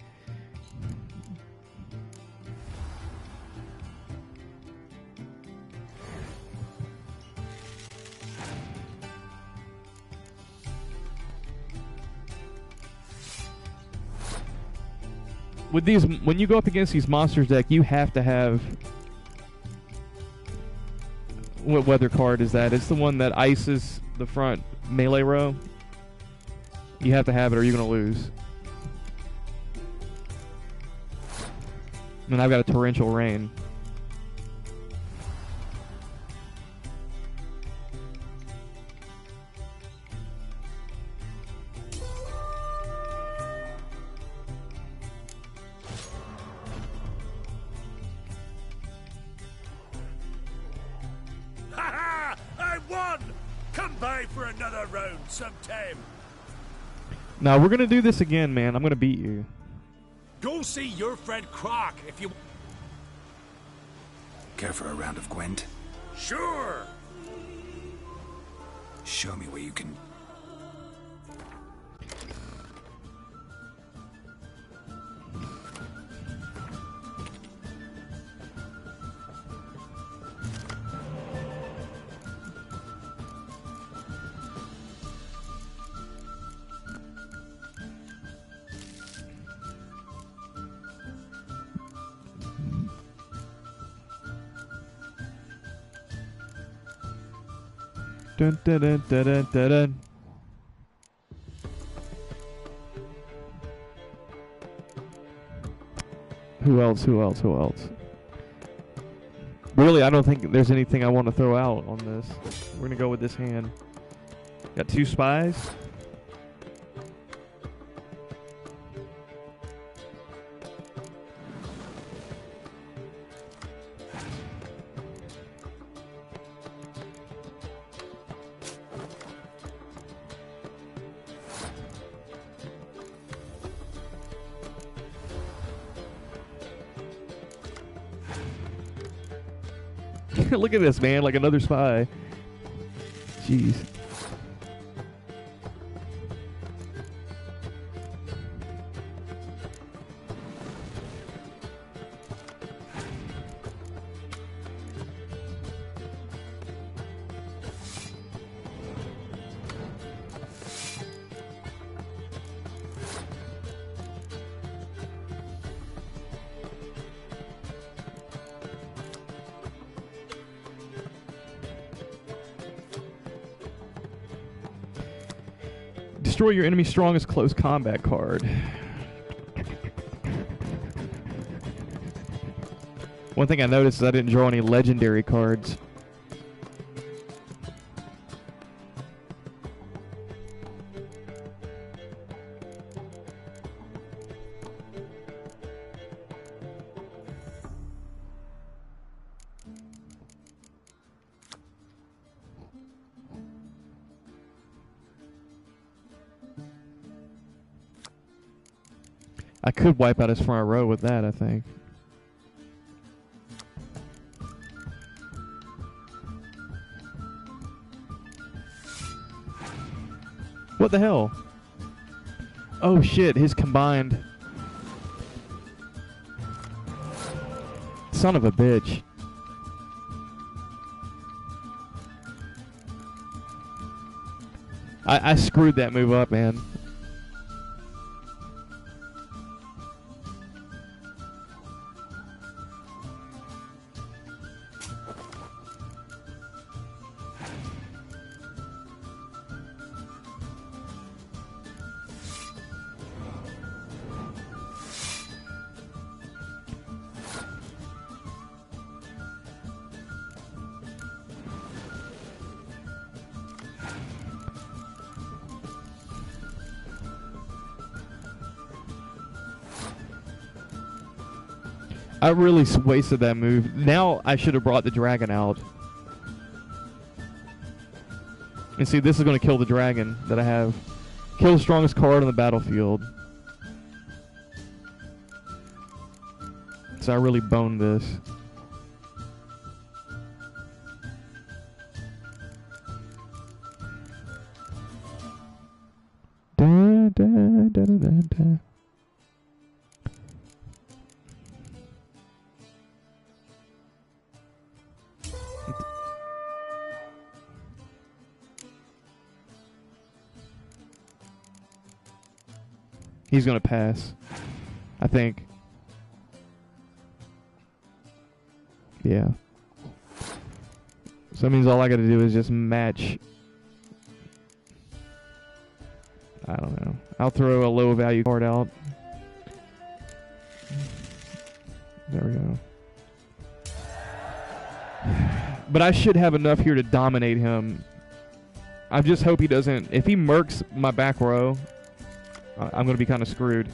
With these, when you go up against these monsters deck, you have to have... What weather card is that? It's the one that ices the front melee row. You have to have it or you're going to lose. And I've got a torrential rain. Ha ha! I won! Come by for another round sometime. Now we're gonna do this again, man. I'm gonna beat you. Go see your friend Croc if you... Care for a round of Gwent? Sure! Show me where you can... Dun, dun, dun, dun, dun, dun, dun. Who else? Who else? Who else? Really, I don't think there's anything I want to throw out on this. We're gonna go with this hand. Got 2 spies. Look at this, man, like another spy. Jeez. Destroy your enemy's strongest close combat card. One thing I noticed is I didn't draw any legendary cards. I could wipe out his front row with that, I think. What the hell? Oh shit, his combined. Son of a bitch. I screwed that move up, man. I really wasted that move. Now I should have brought the dragon out. And see, this is going to kill the dragon that I have. Kill the strongest card on the battlefield. So I really boned this. Da, da, da, da, da, da. He's going to pass, I think. Yeah. So that means all I got to do is just match. I don't know. I'll throw a low value card out. There we go. But I should have enough here to dominate him. I just hope he doesn't. If he murks my back row, I'm going to be kind of screwed.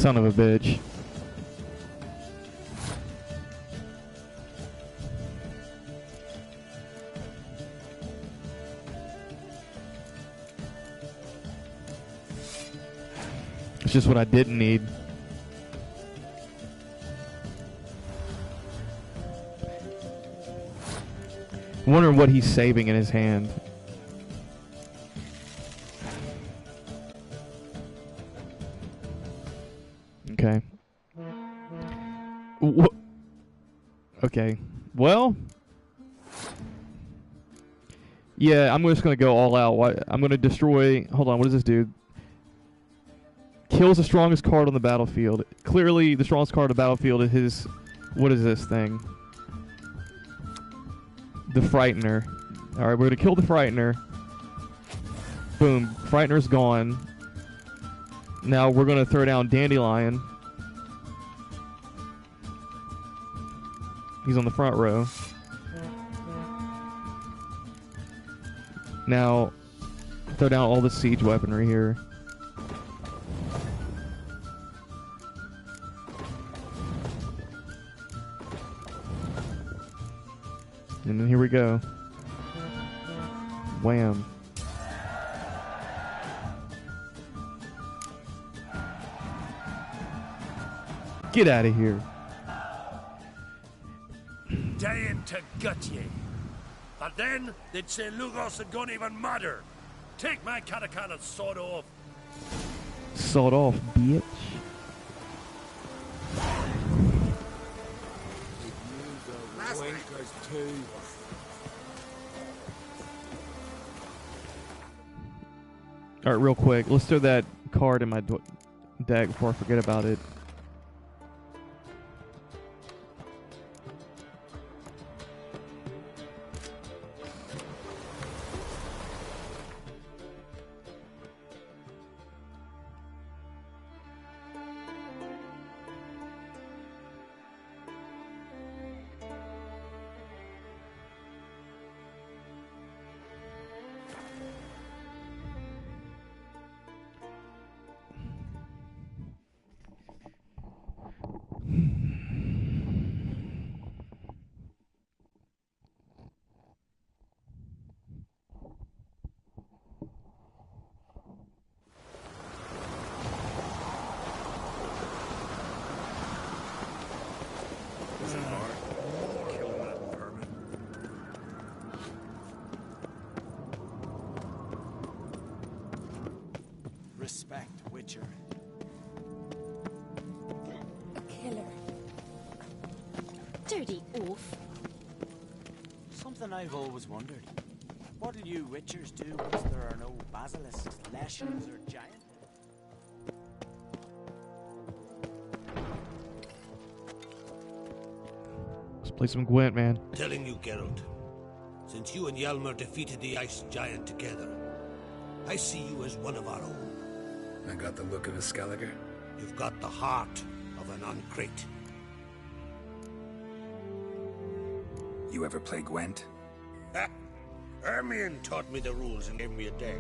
Son of a bitch. It's just what I didn't need. I'm wondering what he's saving in his hand. Okay. Okay. Well. Yeah, I'm just going to go all out. I'm going to destroy... Hold on, what does this do? Kills the strongest card on the battlefield. Clearly, the strongest card on the battlefield is his... What is this thing? The Frightener. Alright, we're going to kill the Frightener. Boom. Frightener's gone. Now we're going to throw down Dandelion. He's on the front row. Now, throw down all the siege weaponry here. And then here we go. Wham. Get out of here. Dying to gut ye. And then they'd say Lugos and don't even matter. Take my Catacan and sawed off. Sawed off, bitch. Alright, real quick. Let's throw that card in my deck before I forget about it. Respect, Witcher. A killer. Dirty oaf. Something I've always wondered. What do you Witchers do once there are no basilisks, leshens, or giants? Let's play some Gwent, man. Telling you, Geralt. Since you and Hjalmar defeated the ice giant together, I see you as one of our own. I got the look of a Skelliger. You've got the heart of an Uncrate. You ever play Gwent? Ha! Ermion taught me the rules and gave me a deck.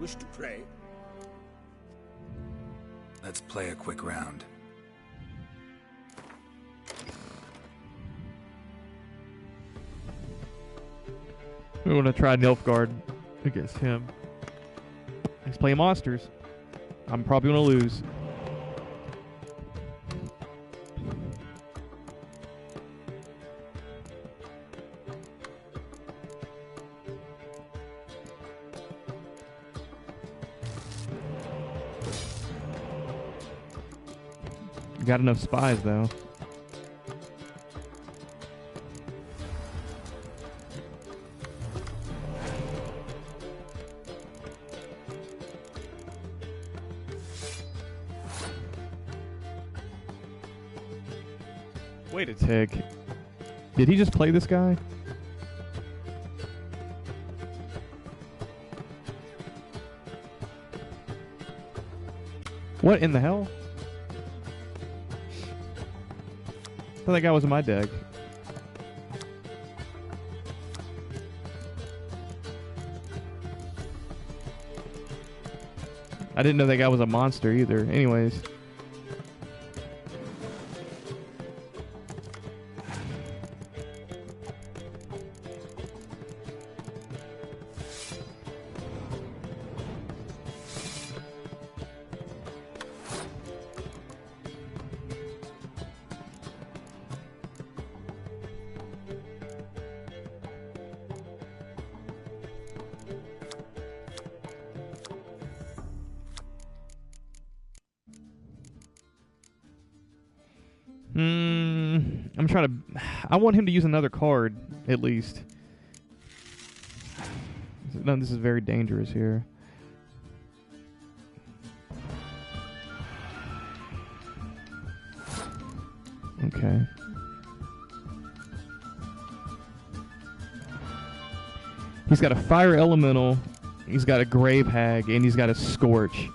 Wish to play? Let's play a quick round. We want to try Nilfgaard against him. He's playing monsters. I'm probably going to lose. Got enough spies, though. Wait a tick. Did he just play this guy? What in the hell? I thought that guy was in my deck. I didn't know that guy was a monster either. Anyways. I'm trying to... I want him to use another card, at least. No, this is very dangerous here. Okay. He's got a Fire Elemental, he's got a Grave Hag, and he's got a Scorch.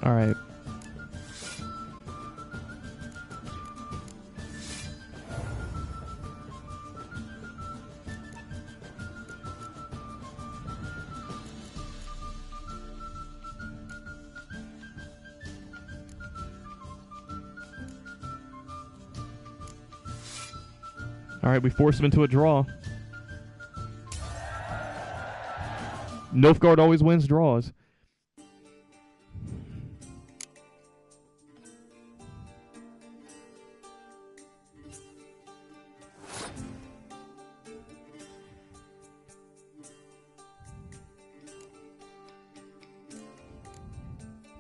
All right. All right, we forced him into a draw. Nilfgaard always wins draws.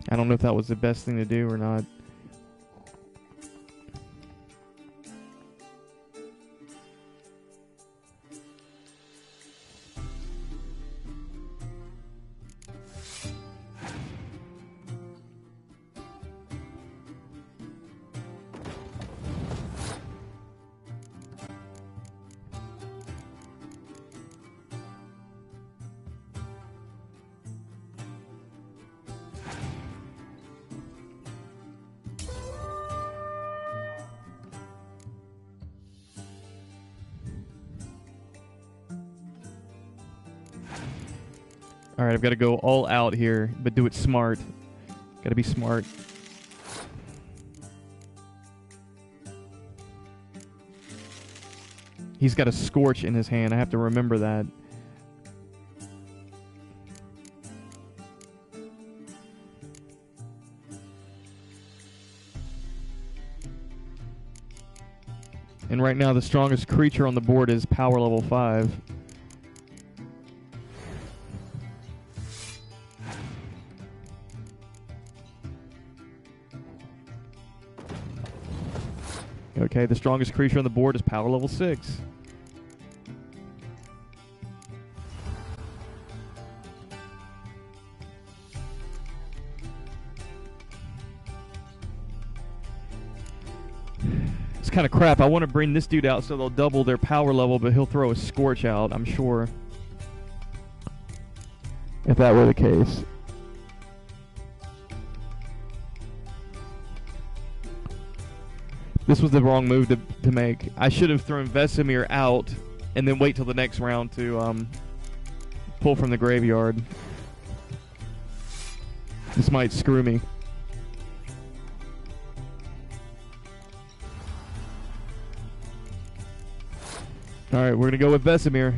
I don't know if that was the best thing to do or not. Alright, I've got to go all out here, but do it smart. Got to be smart. He's got a Scorch in his hand. I have to remember that. And right now, the strongest creature on the board is power level 5. Okay, the strongest creature on the board is power level 6. It's kind of crap. I want to bring this dude out so they'll double their power level, but he'll throw a Scorch out, I'm sure. If that were the case. This was the wrong move to make. I should have thrown Vesemir out and then wait till the next round to pull from the graveyard. This might screw me. Alright, we're going to go with Vesemir.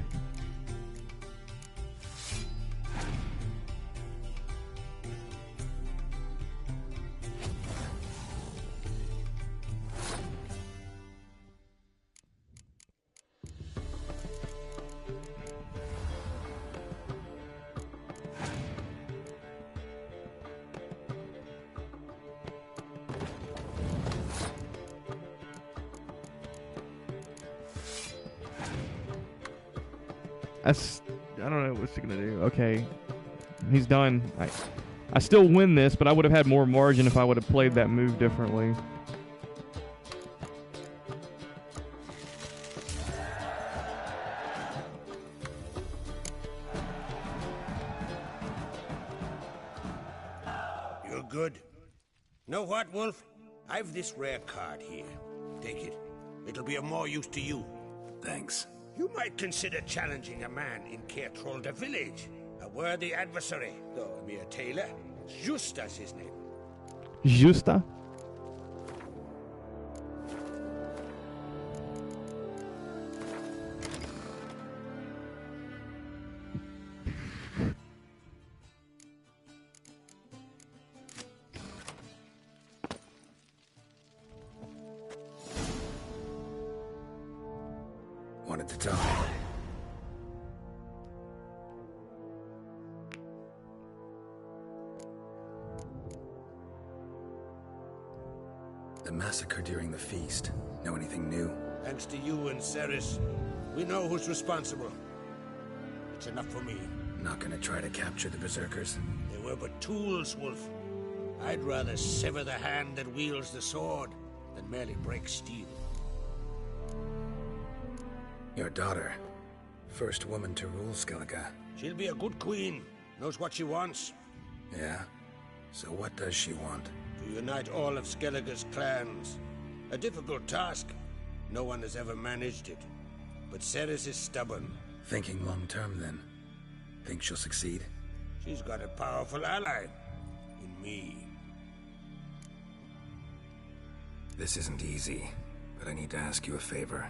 I don't know what's he gonna do. Okay, he's done. I still win this, but I would have had more margin if I would have played that move differently. You're good. Know what, Wolf? I've this rare card here. Take it. It'll be of more use to you. Thanks. You might consider challenging a man in Caertrolda village. A worthy adversary, though a mere tailor. Justa's his name. Justa? Wanted to talk. The massacre during the feast. Know anything new? Thanks to you and Ceres, we know who's responsible. It's enough for me. Not gonna try to capture the Berserkers? They were but tools, Wolf. I'd rather sever the hand that wields the sword than merely break steel. Your daughter. First woman to rule Skellige. She'll be a good queen. Knows what she wants. Yeah? So what does she want? To unite all of Skellige's clans. A difficult task. No one has ever managed it. But Ceres is stubborn. Thinking long term, then. Think she'll succeed? She's got a powerful ally. In me. This isn't easy, but I need to ask you a favor.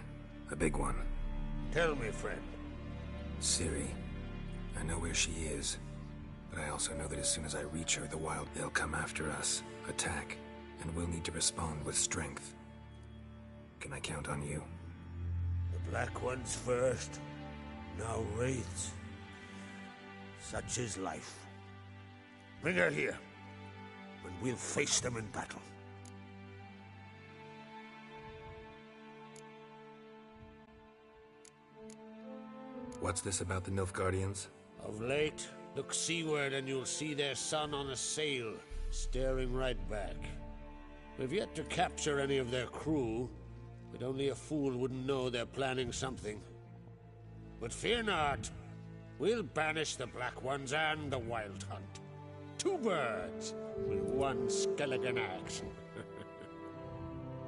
A big one. Tell me, friend. Ciri. I know where she is, but I also know that as soon as I reach her, the Wild, they'll come after us, attack, and we'll need to respond with strength. Can I count on you? The Black Ones first, now Wraiths. Such is life. Bring her here, and we'll face them in battle. What's this about the Nilfgaardians? Of late, look seaward and you'll see their sun on a sail, staring right back. We've yet to capture any of their crew, but only a fool wouldn't know they're planning something. But fear not, we'll banish the Black Ones and the Wild Hunt. 2 birds with 1 Skelligen axe.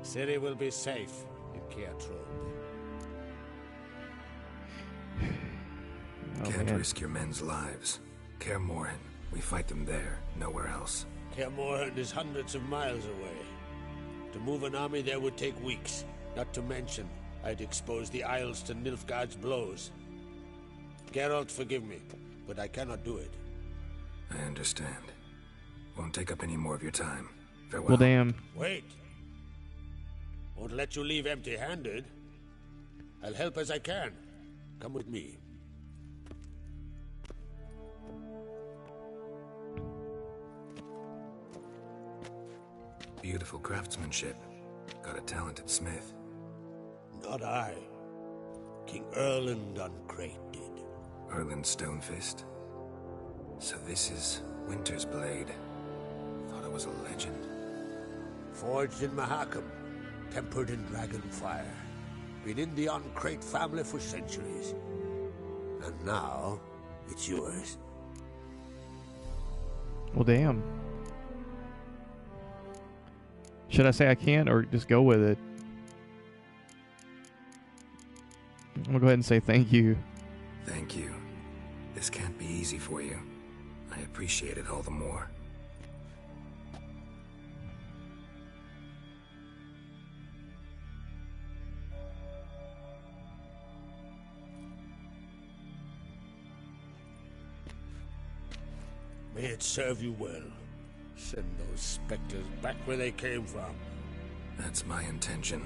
Ciri will be safe in Caertrolda. Can't risk your men's lives. Kaer Morhen, we fight them there, nowhere else. Kaer Morhen is hundreds of miles away. To move an army there would take weeks. Not to mention, I'd expose the Isles to Nilfgaard's blows. Geralt, forgive me, but I cannot do it. I understand. Won't take up any more of your time. Farewell. Well, damn. Wait. Won't let you leave empty-handed. I'll help as I can. Come with me. Beautiful craftsmanship. Got a talented smith. Not I. King Erland Uncrate did. Erland Stonefist. So this is Winter's Blade. Thought it was a legend. Forged in Mahakam. Tempered in dragon fire. Been in the Uncrate family for centuries. And now, it's yours. Well, damn. Should I say I can't or just go with it? I'm going to go ahead and say thank you. Thank you. This can't be easy for you. I appreciate it all the more. May it serve you well. Send those specters back where they came from. That's my intention.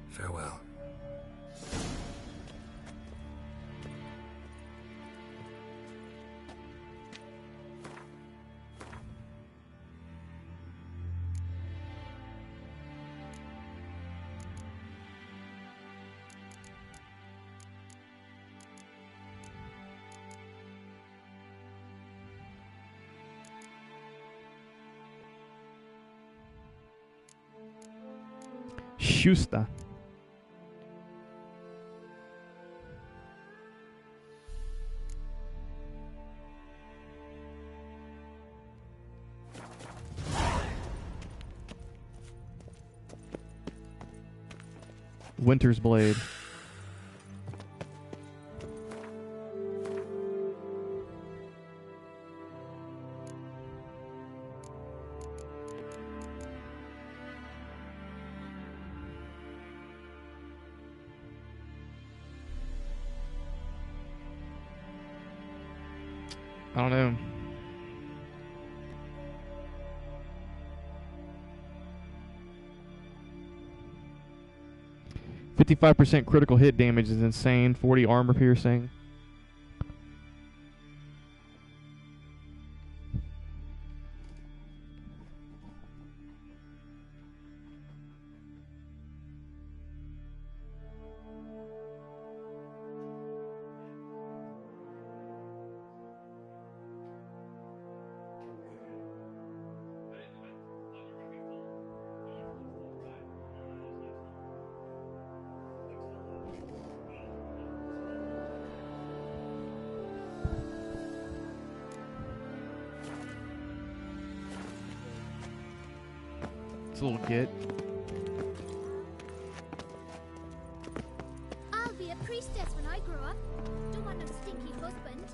Farewell. Schuster. Winter's Blade. I don't know. 55% critical hit damage is insane. 40 armor piercing. Little git. I'll be a priestess when I grow up. Don't want no stinky husband.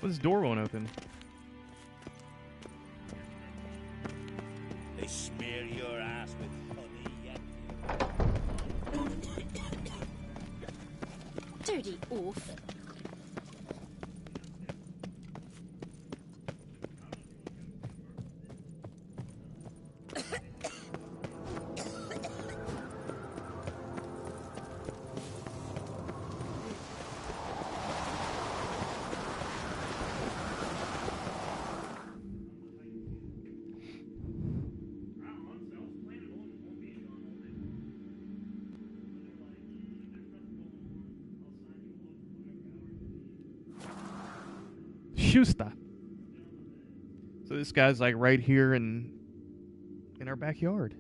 This door won't open. They smear your ass with honey yet. Dirty oaf. Schuster. So this guy's like right here in our backyard.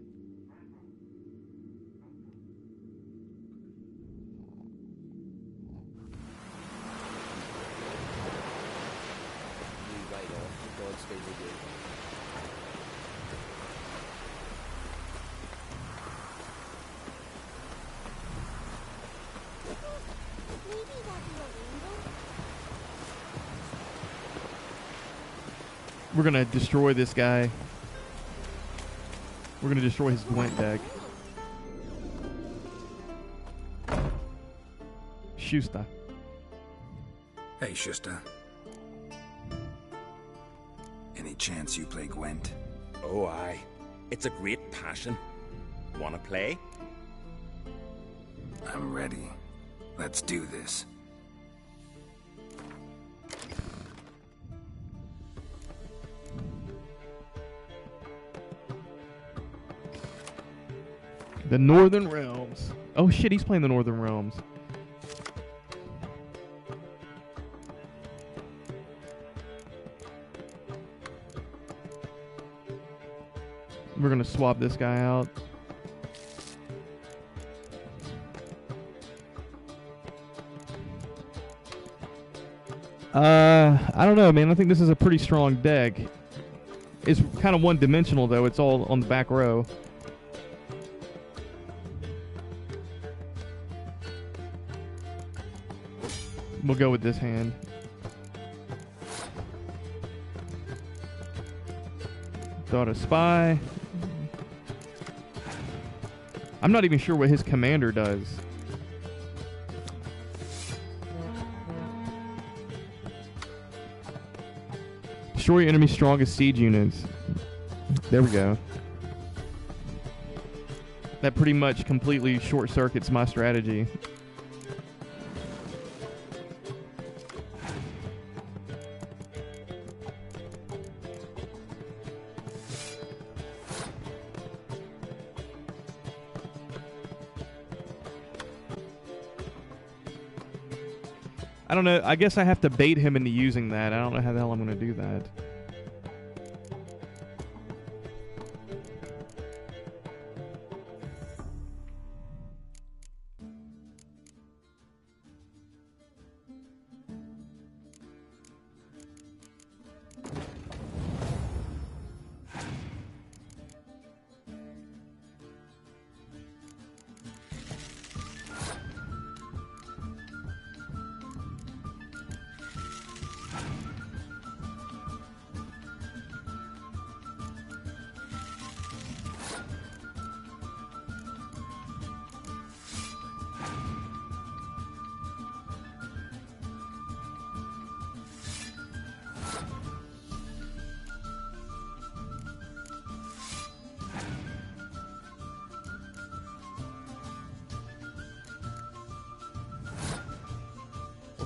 We're gonna destroy this guy. We're gonna destroy his Gwent deck. Schuster. Hey, Schuster. Any chance you play Gwent? Oh, aye. It's a great passion. Wanna play? I'm ready. Let's do this. The Northern Realms. Oh shit, he's playing the Northern Realms. We're gonna swap this guy out. I don't know, man. I think this is a pretty strong deck. It's kind of one-dimensional, though. It's all on the back row. We'll go with this hand. Thought a spy. I'm not even sure what his commander does. Destroy your enemy's strongest siege units. There we go. That pretty much completely short circuits my strategy. I don't know. I guess I have to bait him into using that. I don't know how the hell I'm going to do that.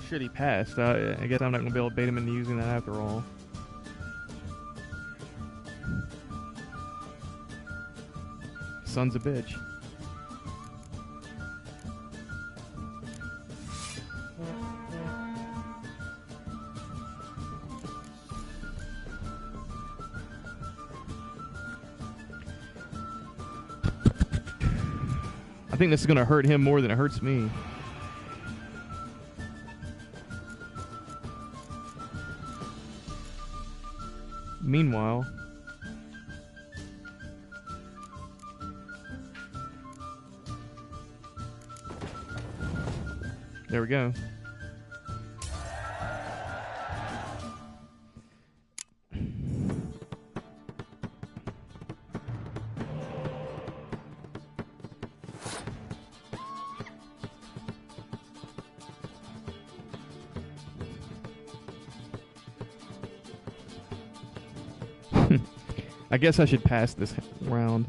shit, he passed. I guess I'm not going to be able to bait him into using that after all. Son's a bitch. I think this is going to hurt him more than it hurts me. Meanwhile, there we go. I guess I should pass this round.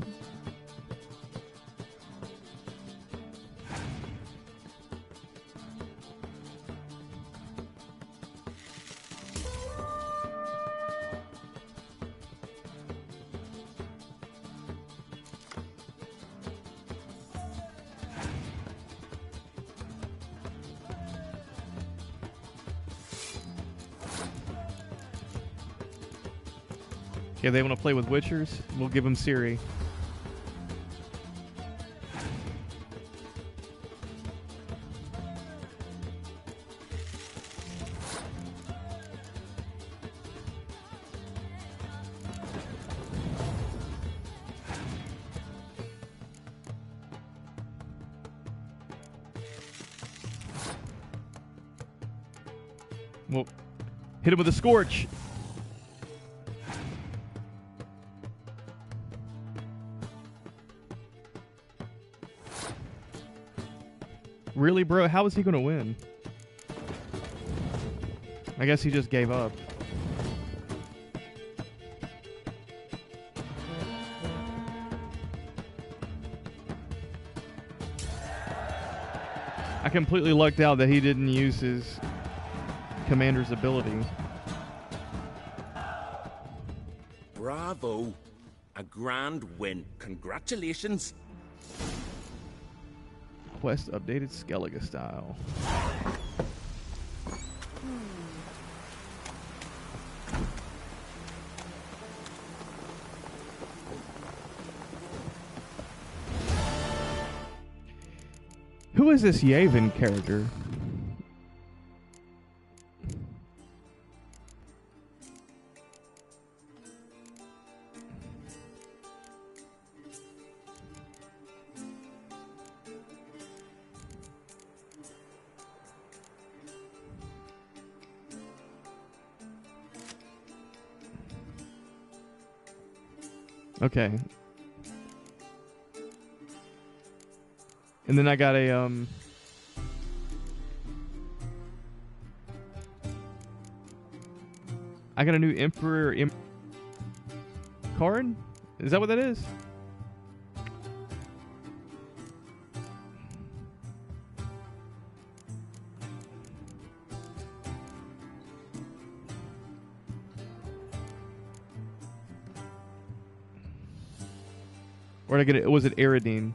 Okay, they want to play with Witchers? We'll give them Ciri. Well, hit him with a Scorch. Really, bro? How is he going to win? I guess he just gave up. I completely lucked out that he didn't use his commander's ability. Bravo. A grand win. Congratulations. Quest updated Skellige style. Who is this Yavin character? Okay. And then I got a I got a new Emperor card? Is that what that is? Or did I get it? Was it Aradine?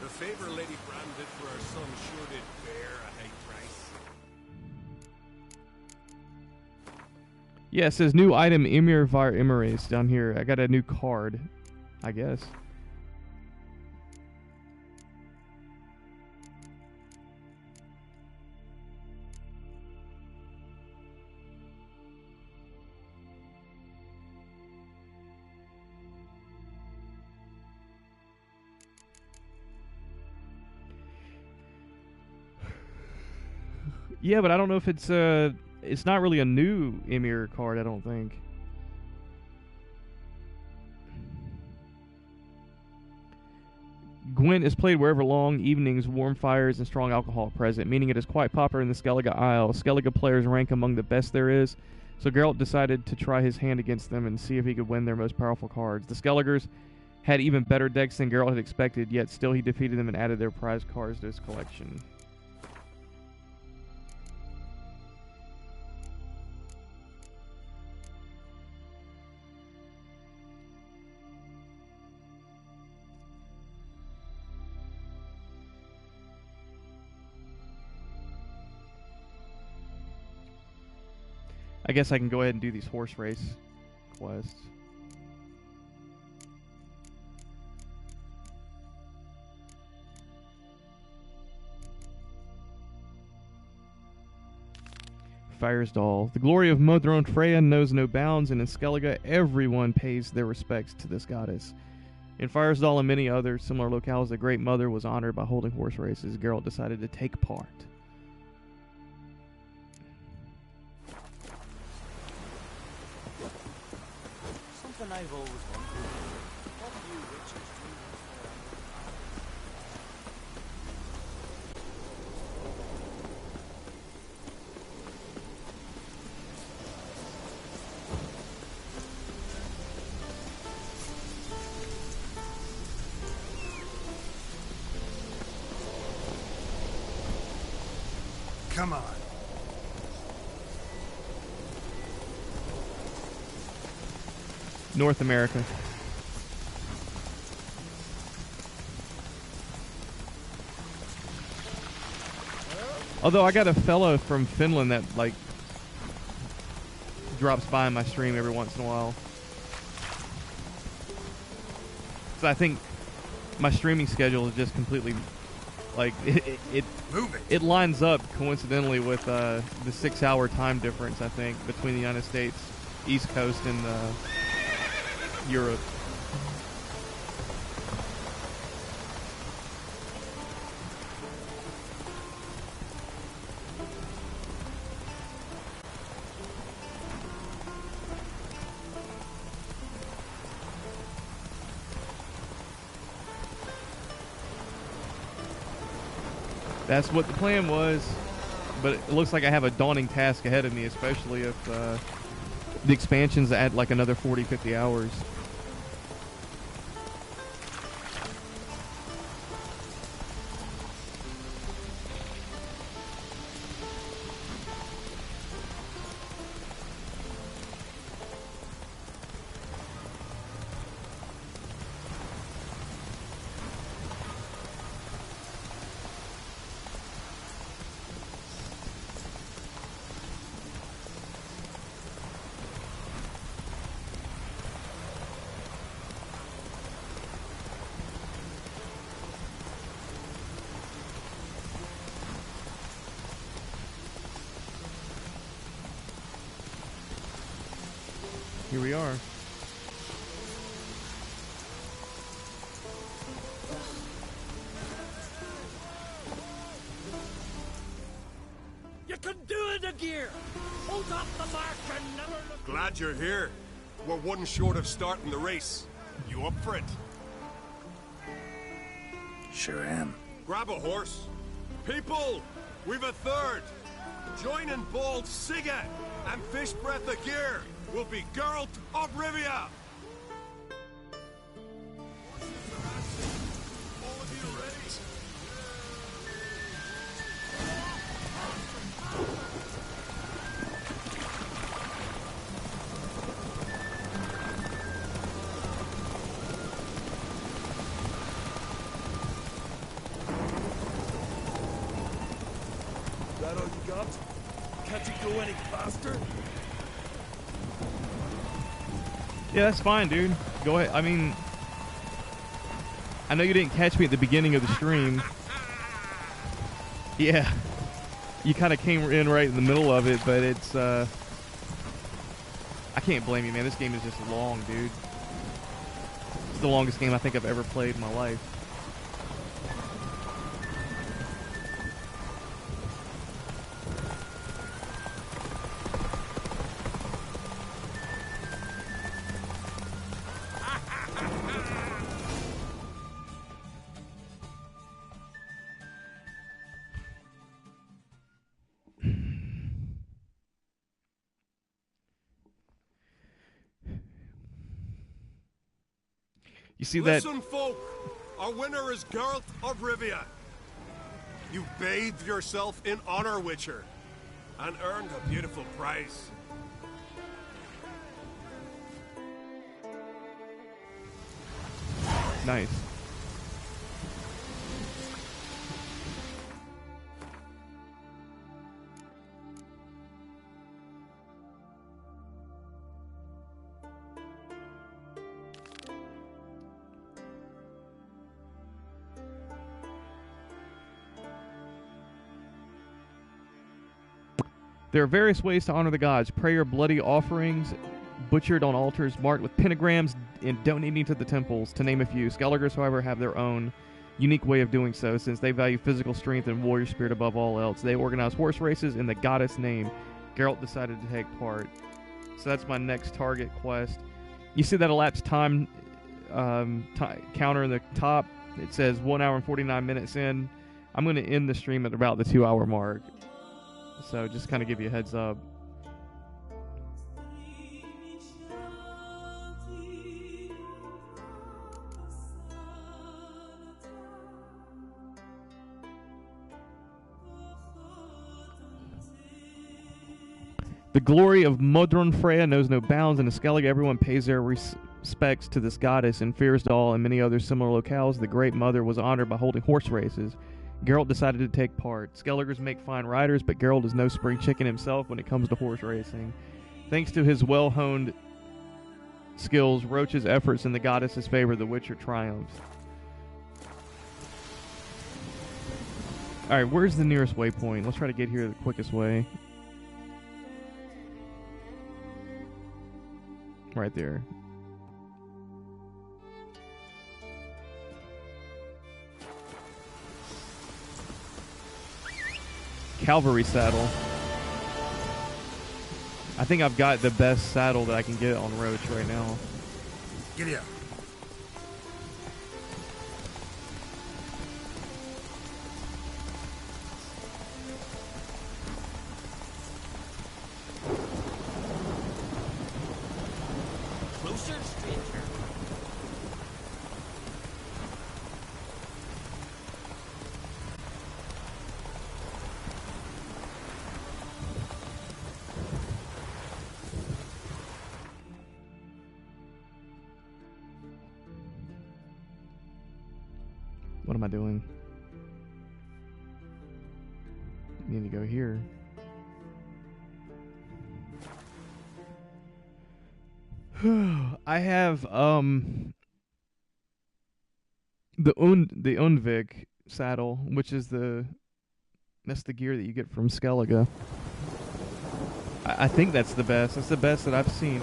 The favor Lady Bran did for our son sure did bear a high price. Yeah, it says new item Emir Var Emirates down here. I got a new card, I guess. Yeah, but I don't know if it's not really a new Emir card, I don't think. Gwent is played wherever long evenings, warm fires, and strong alcohol are present, meaning it is quite popular in the Skellige Isle. Skellige players rank among the best there is, so Geralt decided to try his hand against them and see if he could win their most powerful cards. The Skelligers had even better decks than Geralt had expected, yet still he defeated them and added their prize cards to his collection. I guess I can go ahead and do these horse race quests. Fyresdal. The glory of Modron Freya knows no bounds, and in Skellige, everyone pays their respects to this goddess. In Fyresdal and many other similar locales, the Great Mother was honored by holding horse races. Geralt decided to take part. Something I've always wondered. What do you witchers do Come on. North America. Although I got a fellow from Finland that like drops by in my stream every once in a while. So I think my streaming schedule is just completely like it lines up coincidentally with the 6-hour time difference, I think, between the United States East Coast and Europe. That's what the plan was, but it looks like I have a daunting task ahead of me, especially if the expansions add like another 40, 50 hours. Here we are. You can do it, Agir! Hold up the mark and never look. Glad you're here. We're one short of starting the race. You up for it? Sure am. Grab a horse. People, we've a third. Joining Bald Sigga and Fishbreath Agir will be Geralt of Rivia. All of you ready? That all you got? Can't you go any faster? Yeah, that's fine, dude. Go ahead. I mean, I know you didn't catch me at the beginning of the stream. Yeah. You kind of came in right in the middle of it, but it's, I can't blame you, man. This game is just long, dude. It's the longest game I think I've ever played in my life. You see that? Listen, folk. Our winner is Geralt of Rivia. You bathed yourself in honor, Witcher, and earned a beautiful prize. Nice. There are various ways to honor the gods. Prayer, bloody offerings, butchered on altars marked with pentagrams, and donating to the temples, to name a few. Skelligers, however, have their own unique way of doing so, since they value physical strength and warrior spirit above all else. They organize horse races in the goddess' name. Geralt decided to take part. So that's my next target quest. You see that elapsed time counter in the top? It says 1 hour and 49 minutes in. I'm going to end the stream at about the 2 hour mark. So just kind of give you a heads up. The glory of Modron Freya knows no bounds, and in Skellige everyone pays their respects to this goddess. In Fyresdal and many other similar locales, the Great Mother was honored by holding horse races. Geralt decided to take part. Skelligers make fine riders, but Geralt is no spring chicken himself when it comes to horse racing. Thanks to his well-honed skills, Roach's efforts in the goddess's favor, the Witcher triumphs. Alright, where's the nearest waypoint? Let's try to get here the quickest way. Right there. Cavalry saddle. I think I've got the best saddle that I can get on Roach right now. Giddy up. Closer, stranger. What am I doing? I need to go here. I have the Undvik saddle, which is that's the gear that you get from Skellige. I think that's the best. That's the best that I've seen.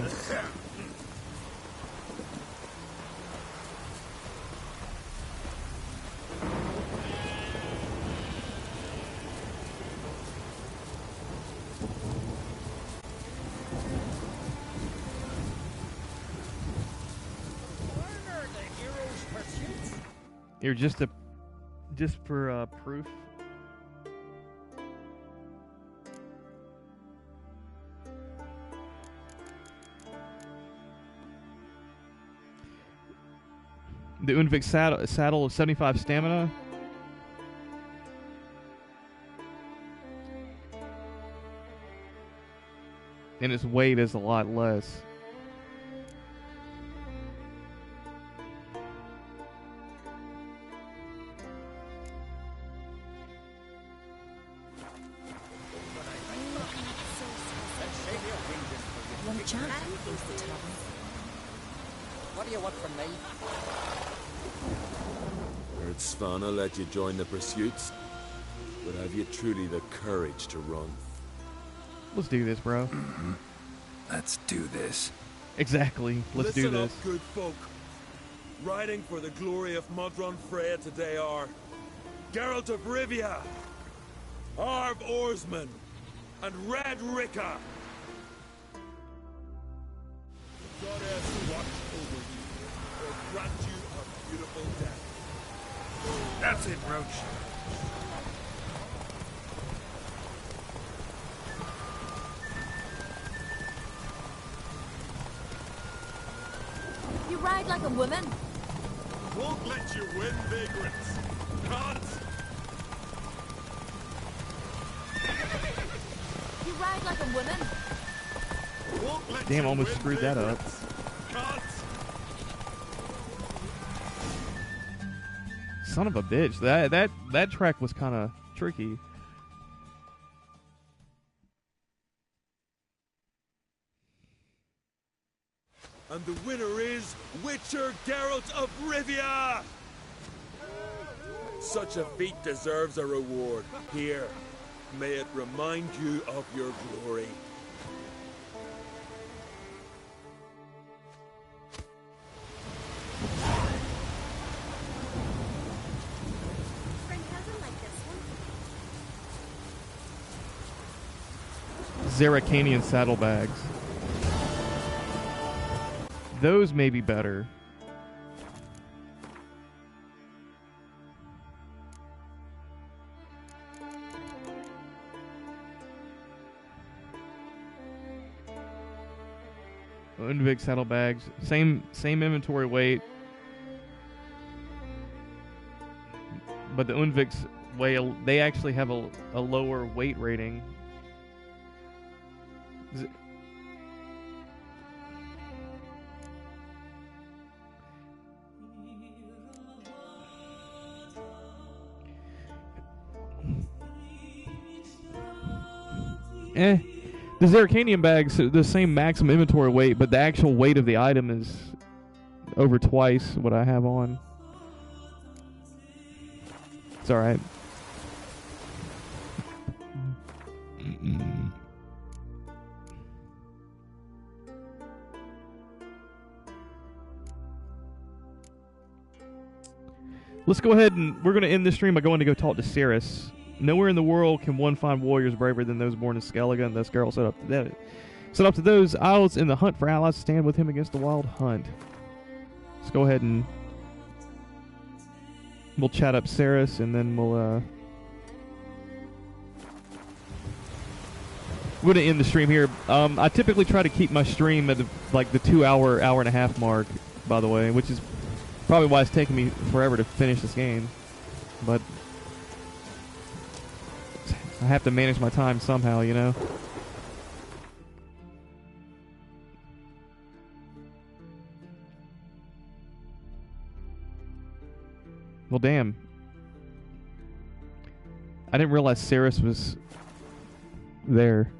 Here, just for proof. The Undvik saddle of 75 stamina. And its weight is a lot less. What do you want from me? Heard Svanna let you join the pursuits, but have you truly the courage to run? Let's do this, bro. Let's do this. Exactly. Let's do this. Listen up, good folk. Riding for the glory of Modron Freya today are Geralt of Rivia, Arv Oarsman, and Red Ricka. The goddess watch over you, or grant you a beautiful death. That's it, Roach. You ride like a woman. Won't let you win, vagrants. Can't. You ride like a woman. Won't let Damn, you almost win, screwed that up. vagrants. Can't. Son of a bitch. That track was kind of tricky. And the winner is Witcher Geralt of Rivia! Such a feat deserves a reward. Here, may it remind you of your glory. Zeracanian saddlebags. Those may be better. Undvik saddlebags, same inventory weight, but the Undvik's they actually have a lower weight rating. The Zeracanian bags, the same maximum inventory weight, but the actual weight of the item is over twice what I have on. It's alright. Let's go ahead and we're going to end this stream by going to go talk to Cerys. Nowhere in the world can one find warriors braver than those born in Skellige, and thus Geralt set up to those isles in the hunt for allies to stand with him against the wild hunt. Let's go ahead and we'll chat up Cerys, and then we're going to end the stream here. I typically try to keep my stream at the 2 hour and a half mark, by the way, which is probably why it's taking me forever to finish this game. But I have to manage my time somehow, you know? Well, damn. I didn't realize Cerys was there.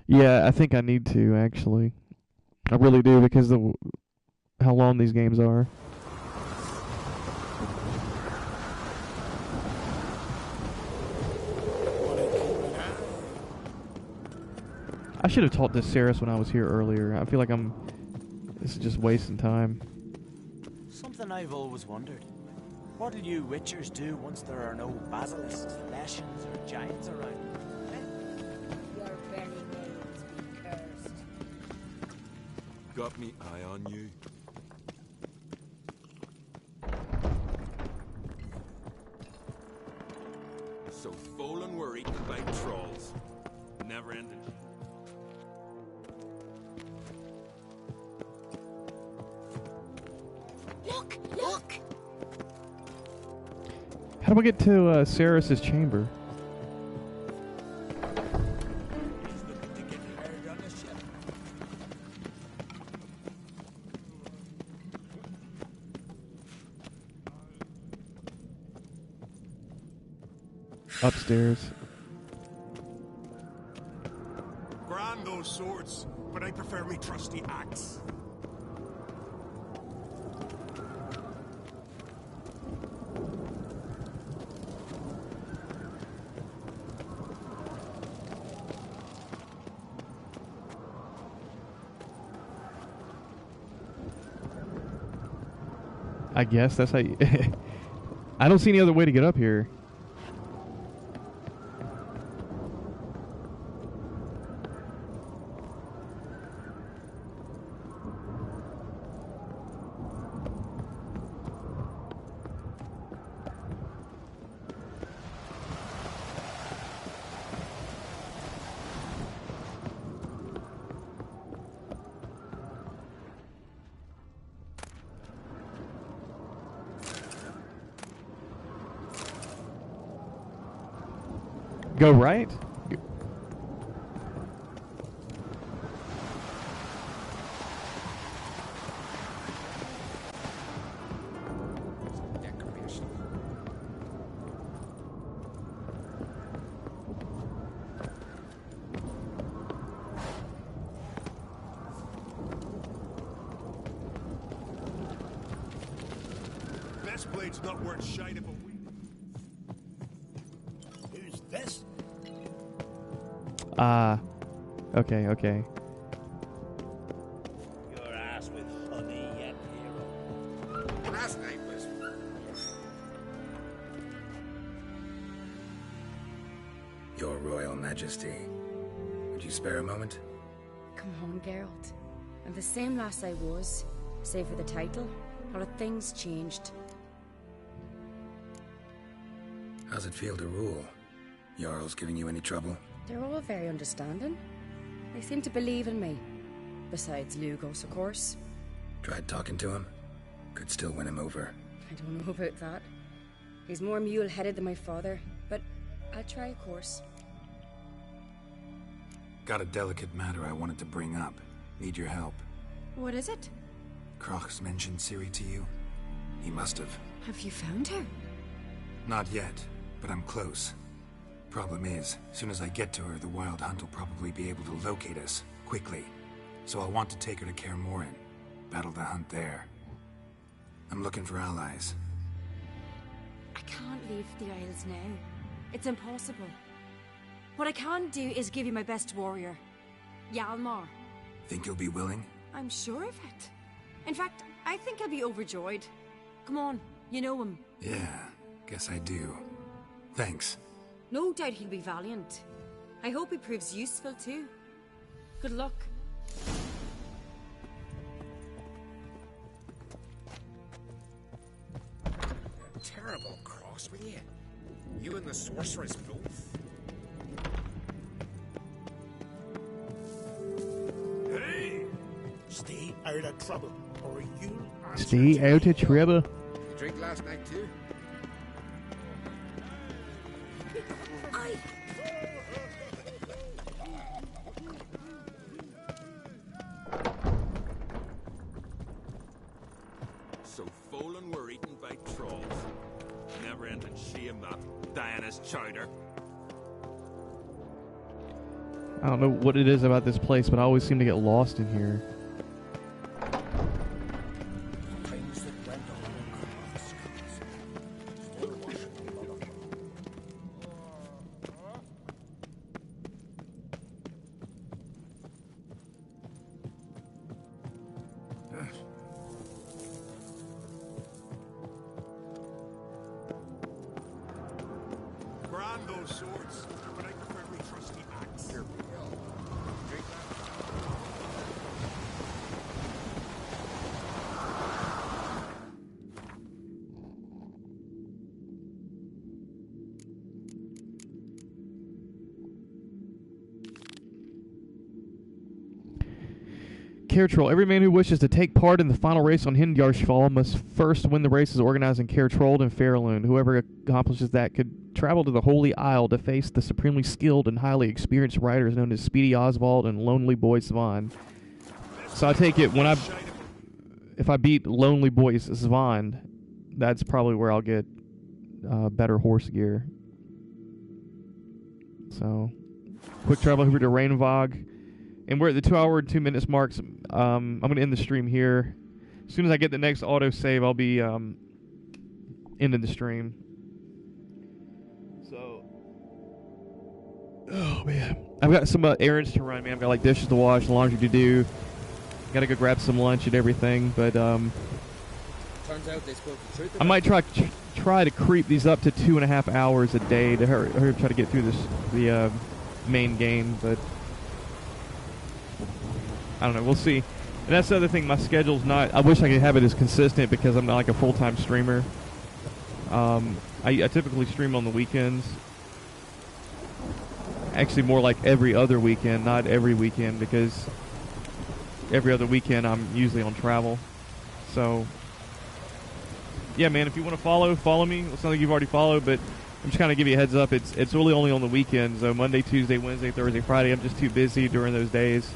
Yeah, I think I need to, actually. I really do, because of how long these games are. I should have taught this Cerys when I was here earlier. I feel like this is just wasting time. Something I've always wondered. What'll you Witchers do once there are no basilisks, leshens, or giants around? Your very names be cursed. Got me eye on you. So full and worried about trolls. Never ending. Look! How do I get to Cerys' chamber? Upstairs. Grand those swords, but I prefer me trusty axe. I guess that's how you... I don't see any other way to get up here. Go right? Best blade's not worth shite if a week. Who's this? Okay, okay. Your ass with honey yet, hero. Last night was... Your Royal Majesty. Would you spare a moment? Come on, Geralt. I'm the same lass I was, save for the title. A lot of things changed. How's it feel to rule? Jarl's giving you any trouble? They're all very understanding. They seem to believe in me. Besides Lugos, of course. Tried talking to him? Could still win him over. I don't know about that. He's more mule-headed than my father, but I'll try, of course. Got a delicate matter I wanted to bring up. Need your help. What is it? Crach's mentioned Ciri to you? He must have. Have you found her? Not yet, but I'm close. Problem is, soon as I get to her, the Wild Hunt will probably be able to locate us, quickly. So I want to take her to Kaer Morhen. Battle the hunt there. I'm looking for allies. I can't leave the Isles now. It's impossible. What I can do is give you my best warrior, Hjalmar. Think you'll be willing? I'm sure of it. In fact, I think I'll be overjoyed. Come on, you know him. Yeah, guess I do. Thanks. No doubt he'll be valiant. I hope he proves useful too. Good luck. Terrible cross with you. You and the sorceress both. Hey! Stay out of trouble, or you'll answer Stay to out me. of trouble. You drink last night too? So Folan were eaten by trolls. Never-ending shame that. Diana's chowder. I don't know what it is about this place, but I always seem to get lost in here. Things that went on in Crach's castle. Still washing blood on them. Brand those swords, but I prefer my trusty axe. Here we go. Drink that. Kaer Troll. Every man who wishes to take part in the final race on Hindjarfjall must first win the races organized in Kaer Troll and Faerlund. Whoever accomplishes that could travel to the Holy Isle to face the supremely skilled and highly experienced riders known as Speedy Oswald and Lonely Boy Svan. So I take it if I beat Lonely Boy Svan, that's probably where I'll get better horse gear. So, quick travel over to Rainvog. And we're at the 2 hour and 2 minutes marks. I'm going to end the stream here. As soon as I get the next auto save, I'll be ending the stream. So, oh man, I've got some errands to run, man. I've got like dishes to wash, laundry to do. Got to go grab some lunch and everything. But Turns out they spoke the truth. I might try to creep these up to 2.5 hours a day to try to get through the main game, but. I don't know. We'll see. And that's the other thing. My schedule's not... I wish I could have it as consistent because I'm not like a full-time streamer. I typically stream on the weekends. Actually, more like every other weekend, not every weekend, because every other weekend I'm usually on travel. So, yeah, man, if you want to follow me. It's not like you've already followed, but I'm just kind of give you a heads up. It's really only on the weekends. So Monday, Tuesday, Wednesday, Thursday, Friday. I'm just too busy during those days.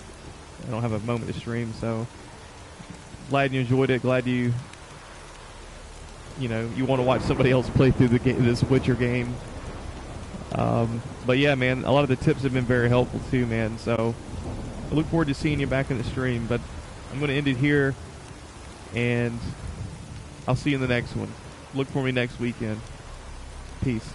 I don't have a moment to stream. So glad you enjoyed it. Glad you want to watch somebody else play through the game, this Witcher game. But yeah, man, a lot of the tips have been very helpful too, man. So I look forward to seeing you back in the stream. But I'm going to end it here, and I'll see you in the next one. Look for me next weekend. Peace.